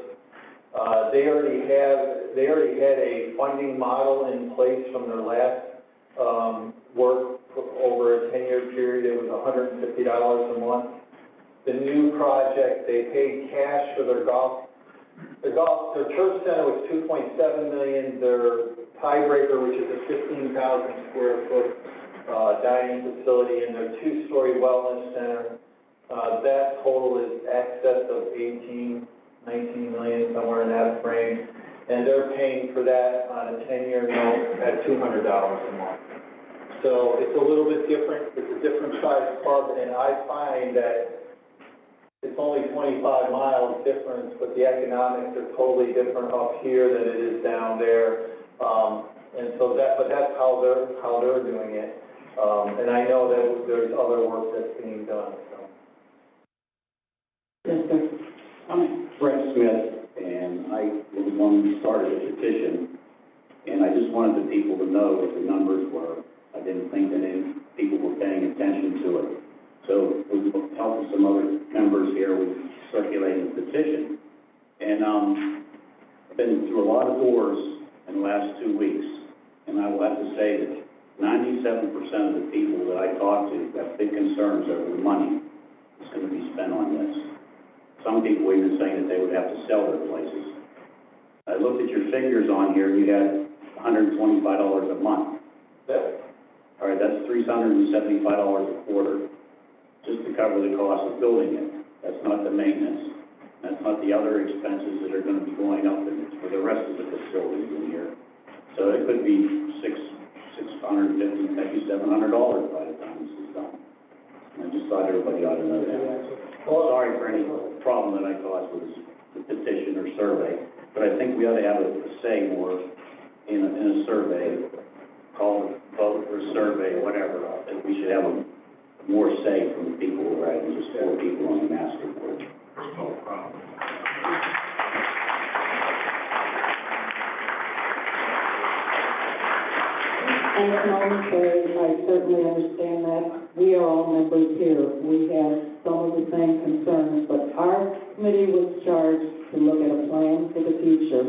Speaker 4: They already had a funding model in place from their last work over a 10-year period. It was $150 a month. The new project, they paid cash for their church center was $2.7 million. Their tiebreaker, which is a 15,000 square foot dining facility, and their 2-story wellness center, that total is excess of 19 million, somewhere in that frame, and they're paying for that on a 10-year note at $200 a month. So it's a little bit different. It's a different size club, and I find that it's only 25 miles difference, but the economics are totally different up here than it is down there. And so but that's how they're doing it. And I know that there's other work that's being done, so.
Speaker 1: Yes, sir.
Speaker 10: Brett Smith, and I was the one who started the petition, and I just wanted the people to know what the numbers were. I didn't think that any people were paying attention to it. So with the help of some other members here, we circulated the petition. And I've been through a lot of doors in the last 2 weeks, and I will have to say that 97% of the people that I talk to have big concerns over the money that's going to be spent on this. Some people even saying that they would have to sell their places. I looked at your figures on here, you had $125 a month.
Speaker 4: Yep.
Speaker 10: All right, that's $375 a quarter, just to cover the cost of building it. That's not the maintenance. That's not the other expenses that are going to be going up for the rest of the facilities in here. So it could be $650, maybe $700 by the time this is done. And I just thought everybody ought to know that. Well, sorry for any problem that I caused with the petition or survey, but I think we ought to have a say more in a survey, call it vote or survey, whatever. I think we should have more say from the people rather than just 4 people on the master board. No problem.
Speaker 1: Thanks, Norman, I certainly understand that. We are all members here. We have some of the same concerns, but our committee was charged to look at a plan for the future,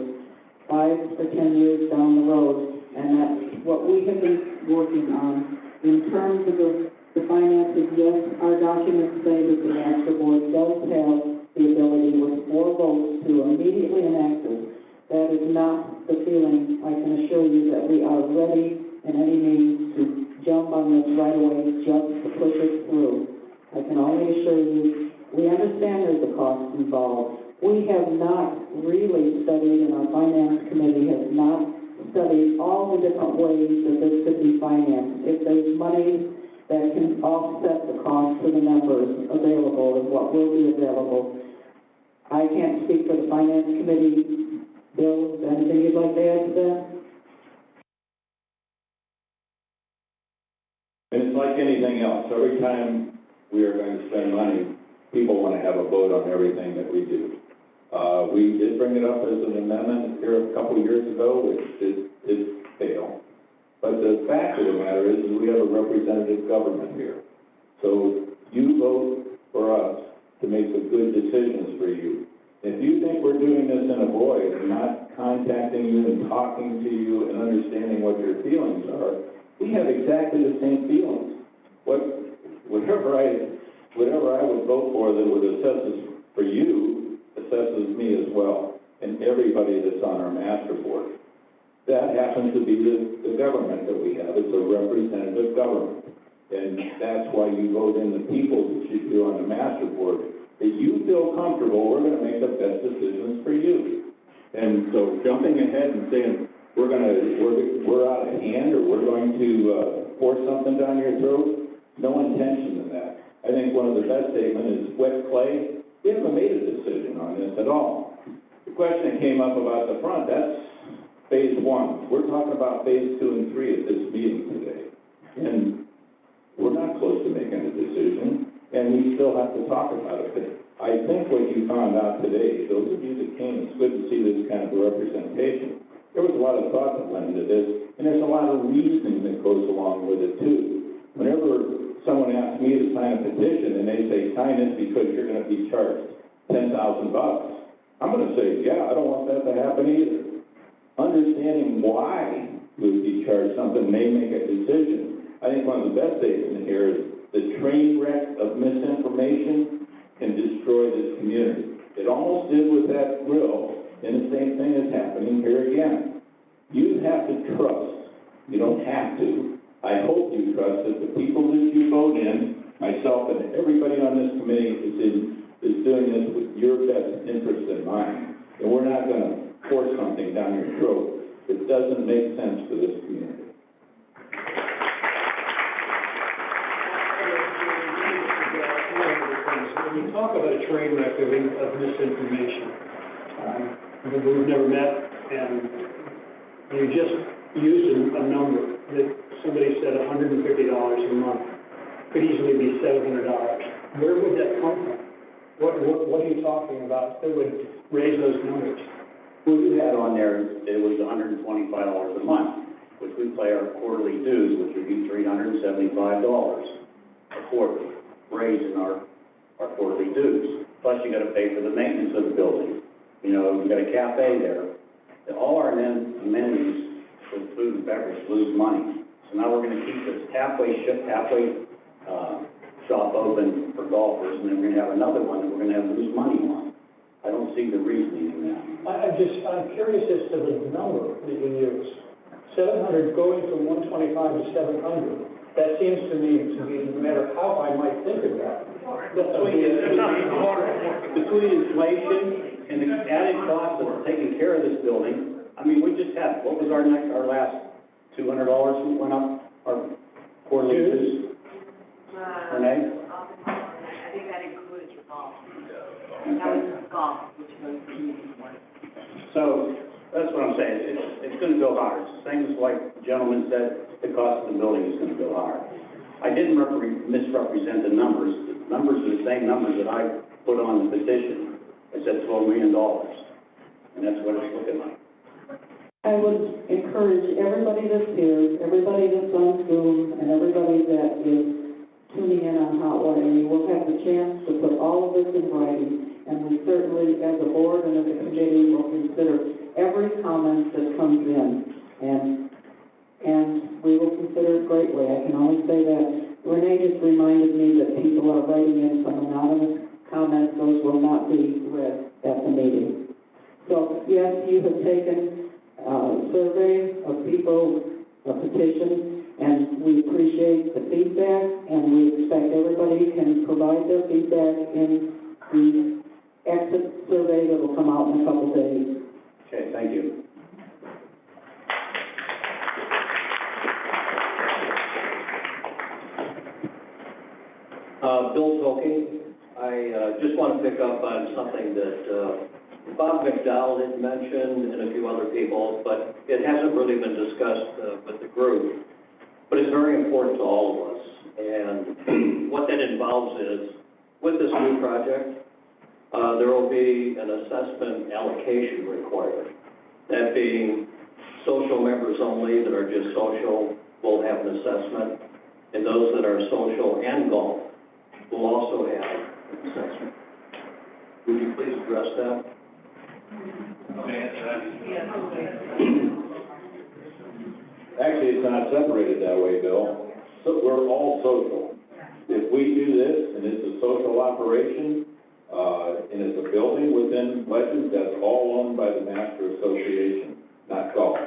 Speaker 1: 5 or 10 years down the road, and that's what we have been working on. In terms of the finances, yes, our documents say that the master board does have the ability with 4 votes to immediately enact it. That is not the feeling. I can assure you that we are ready in any means to jump on this right away just to push it through. I can only assure you we understand there's a cost involved. We have not really studied, and our finance committee has not studied all the different ways that this could be financed. If there's money that can offset the cost to the members available and what will be available. I can't speak for the finance committee. Bill, is there anything you'd like to add to that?
Speaker 10: And it's like anything else, every time we are going to spend money, people want to have a vote on everything that we do. We did bring it up as an amendment here a couple of years ago, which did fail. But the fact of the matter is we have a representative government here. So you vote for us to make the good decisions for you. If you think we're doing this in a void, not contacting you and talking to you and understanding what your feelings are, we have exactly the same feelings. Whatever I would vote for that would assess us for you, assesses me as well, and everybody that's on our master board. That happens to be the government that we have. It's a representative government. And that's why you vote in the people that you do on the master board. If you feel comfortable, we're going to make the best decisions for you. And so jumping ahead and saying, we're out of hand, or we're going to force something down your throat, no intention in that. I think one of the best statements is wet clay. We haven't made a decision on this at all. The question that came up about the front, that's phase one. We're talking about phase 2 and 3 at this meeting today. And we're not close to making a decision, and we still have to talk about it. But I think what you found out today, those of you that came, it's good to see this kind of representation. There was a lot of thought that went into this, and there's a lot of reasoning that goes along with it too. Whenever someone asks me to sign a petition and they say, sign this because you're going to be charged $10,000, I'm going to say, yeah, I don't want that to happen either. Understanding why we would be charged something may make a decision. I think one of the best statements here is the train wreck of misinformation can destroy this community. It almost did with that grill, and the same thing is happening here again. You have to trust. You don't have to. I hope you trust that the people that you vote in, myself and everybody on this committee is doing this with your best interest in mind. And we're not going to force something down your throat that doesn't make sense for this community.
Speaker 3: When you talk about a train wreck of misinformation, we've never met, and you just used a number that somebody said $150 a month could easily be $700. Where would that come from? What are you talking about that would raise those numbers?
Speaker 12: Well, you had on there, it was $125 a month, which we pay our quarterly dues, which would be $375 a quarter, raise in our quarterly dues. Plus, you got to pay for the maintenance of the building. You know, you got a cafe there. All our amenities with food and beverage lose money. So now we're going to keep this halfway shop open for golfers, and then we're going to have another one that we're going to have lose money on. I don't see the reasoning in that.
Speaker 3: I'm curious as to the number that you use. 700 going from 125 to 700. That seems to me to be, no matter how I might think of that.
Speaker 12: Between inflation and the added cost of taking care of this building, I mean, we just had, what was our last $200 we went up, our quarterly dues? Renee?
Speaker 13: I think that includes your golf. That was golf, which was the easy one.
Speaker 12: So, that's what I'm saying, it's gonna go higher. It's the same as like the gentleman said, the cost of the building is gonna go higher. I didn't misrepresent the numbers. The numbers are the same numbers that I put on the petition. I said $12 million, and that's what it's looking like.
Speaker 1: I would encourage everybody that's here, everybody that's on Zoom, and everybody that is tuning in on Hotwire, you will have the chance to put all of this in writing, and we certainly, as a board and as a committee, will consider every comment that comes in, and we will consider it greatly. I can only say that. Renee just reminded me that people are writing in some anonymous comments. Those will not be read at the meeting. So, yes, you have taken a survey of people, a petition, and we appreciate the feedback, and we expect everybody can provide their feedback in the exit survey that will come out in a couple days.
Speaker 12: Okay, thank you.
Speaker 14: Bill Tolkien. I just want to pick up on something that Bob McDowell had mentioned and a few other people, but it hasn't really been discussed with the group. But it's very important to all of us. And what that involves is, with this new project, there will be an assessment allocation required. That being social members only that are just social will have an assessment, and those that are social and golf will also have an assessment. Would you please address that?
Speaker 10: Actually, it's not separated that way, Bill. So we're all social. If we do this, and it's a social operation, and it's a building within Legends, that's all owned by the Master Association, not golf.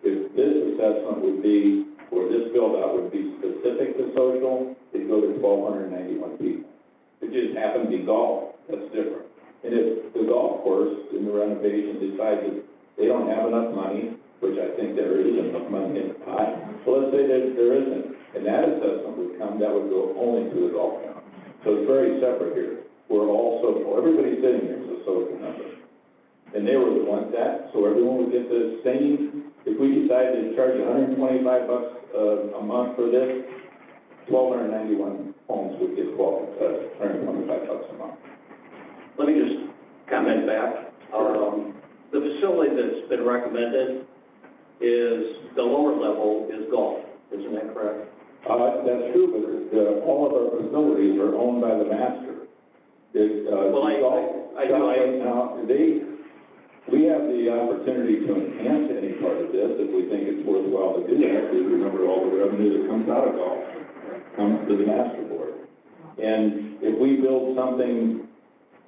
Speaker 10: If this assessment would be, or this build-out would be specific to social, it'd go to 1,291 people. If it just happened to be golf, that's different. And if the golf course in the renovation decides that they don't have enough money, which I think there is enough money in the pot, so let's say that there isn't, and that assessment would come, that would go only to the golf course. So it's very separate here. We're all social. Everybody sitting here is a social member. And they were the ones that, so everyone would get the same, if we decided to charge $125 a month for this, 1,291 homes would get $125 a month.
Speaker 14: Let me just comment back. The facility that's been recommended is, the lower level is golf, isn't that correct?
Speaker 10: That's true, but all of our facilities are owned by the master. We have the opportunity to enhance any part of this if we think it's worthwhile to do that, because remember all the revenue that comes out of golf comes to the master board. And if we build something,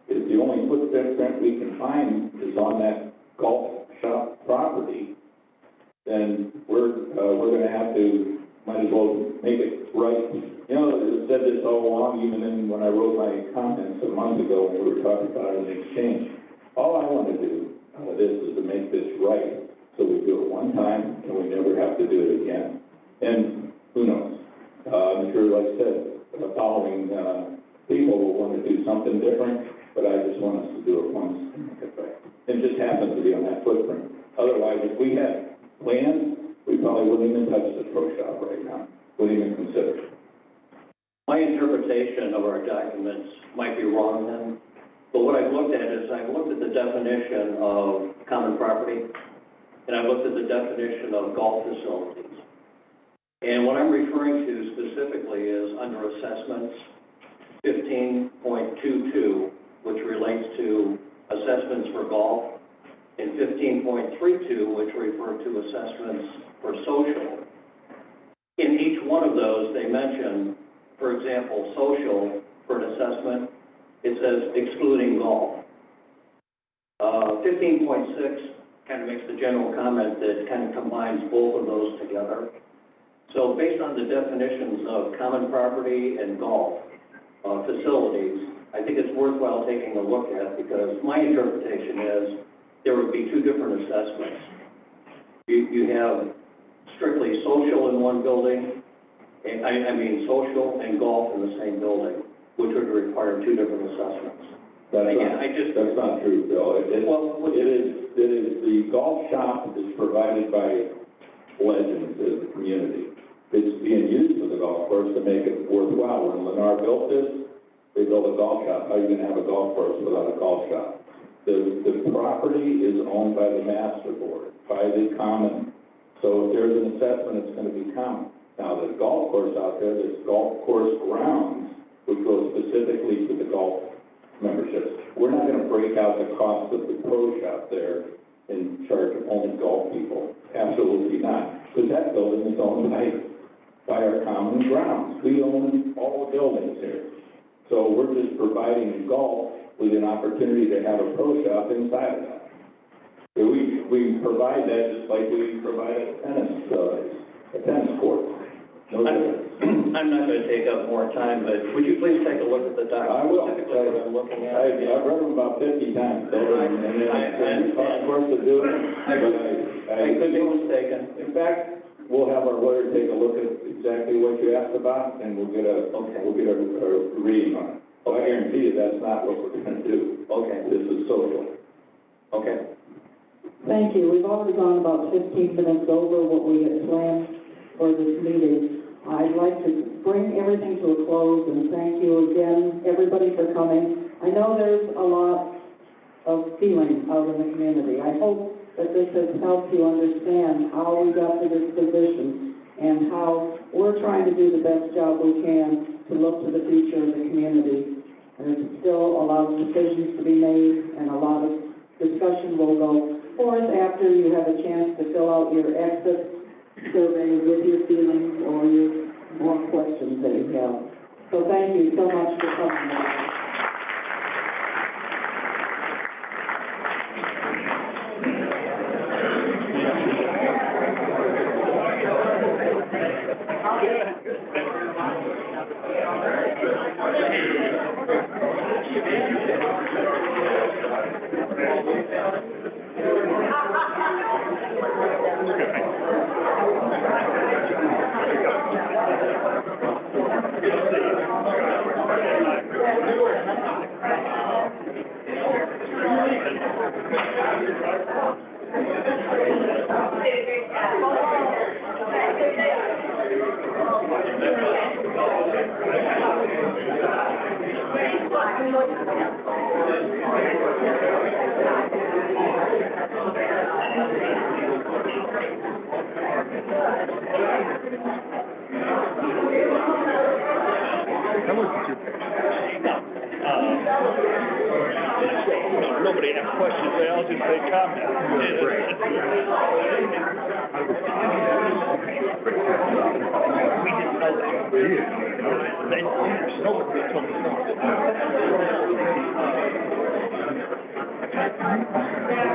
Speaker 10: if the only footprint we can find is on that golf shop property, then we're going to have to, might as well make it right. You know, I said this all along, even when I wrote my comments a month ago when we were talking about an exchange. All I want to do out of this is to make this right, so we do it one time and we never have to do it again. And who knows? I'm sure, like I said, the following people will want to do something different, but I just want us to do it once and make it right. It just happens to be on that footprint. Otherwise, if we had land, we probably wouldn't even touch the pro shop right now. Wouldn't even consider it.
Speaker 14: My interpretation of our documents might be wrong then, but what I've looked at is I've looked at the definition of common property, and I've looked at the definition of golf facilities. And what I'm referring to specifically is under assessments 15.22, which relates to assessments for golf, and 15.32, which refer to assessments for social. In each one of those, they mention, for example, social for an assessment, it says excluding golf. 15.6 kind of makes the general comment that kind of combines both of those together. So based on the definitions of common property and golf facilities, I think it's worthwhile taking a look at, because my interpretation is there would be two different assessments. You have strictly social in one building, and I mean social and golf in the same building, which would require two different assessments.
Speaker 10: That's not true, Bill. It is, the golf shop is provided by Legends as a community. It's being used for the golf course to make it worthwhile. When Lennar built this, they built a golf shop. How are you going to have a golf course without a golf shop? The property is owned by the master board, by the common. So if there's an assessment, it's going to be common. Now, the golf course out there, there's golf course grounds, which goes specifically to the golf memberships. We're not going to break out the cost of the pro shop there and charge only golf people. Absolutely not. Because that building is owned by our common grounds. We own all the buildings here. So we're just providing golf with an opportunity to have a pro shop inside of that. So we provide that just like we provide a tennis court. No difference.
Speaker 14: I'm not gonna take up more time, but would you please take a look at the
Speaker 10: I will.
Speaker 14: document, specifically what I'm looking at?
Speaker 10: I've read them about 50 times, so, and then it's of course to do it, but
Speaker 14: I could be mistaken.
Speaker 10: in fact, we'll have our lawyer take a look at exactly what you asked about, and we'll get a reading on it. So I guarantee you that's not what we're gonna do.
Speaker 14: Okay,
Speaker 10: This is social.
Speaker 14: okay.
Speaker 1: Thank you. We've already gone about 15 minutes over what we had planned for this meeting. I'd like to bring everything to a close and thank you again, everybody, for coming. I know there's a lot of feeling out in the community. I hope that this has helped you understand how we got to this position and how we're trying to do the best job we can to look to the future of the community. There's still a lot of decisions to be made and a lot of discussion will go forth after you have a chance to fill out your exit survey with your feelings or your more questions that you have. So thank you so much for coming.
Speaker 2: Nobody asked questions, they all just say comments. We didn't know that. Nobody told us.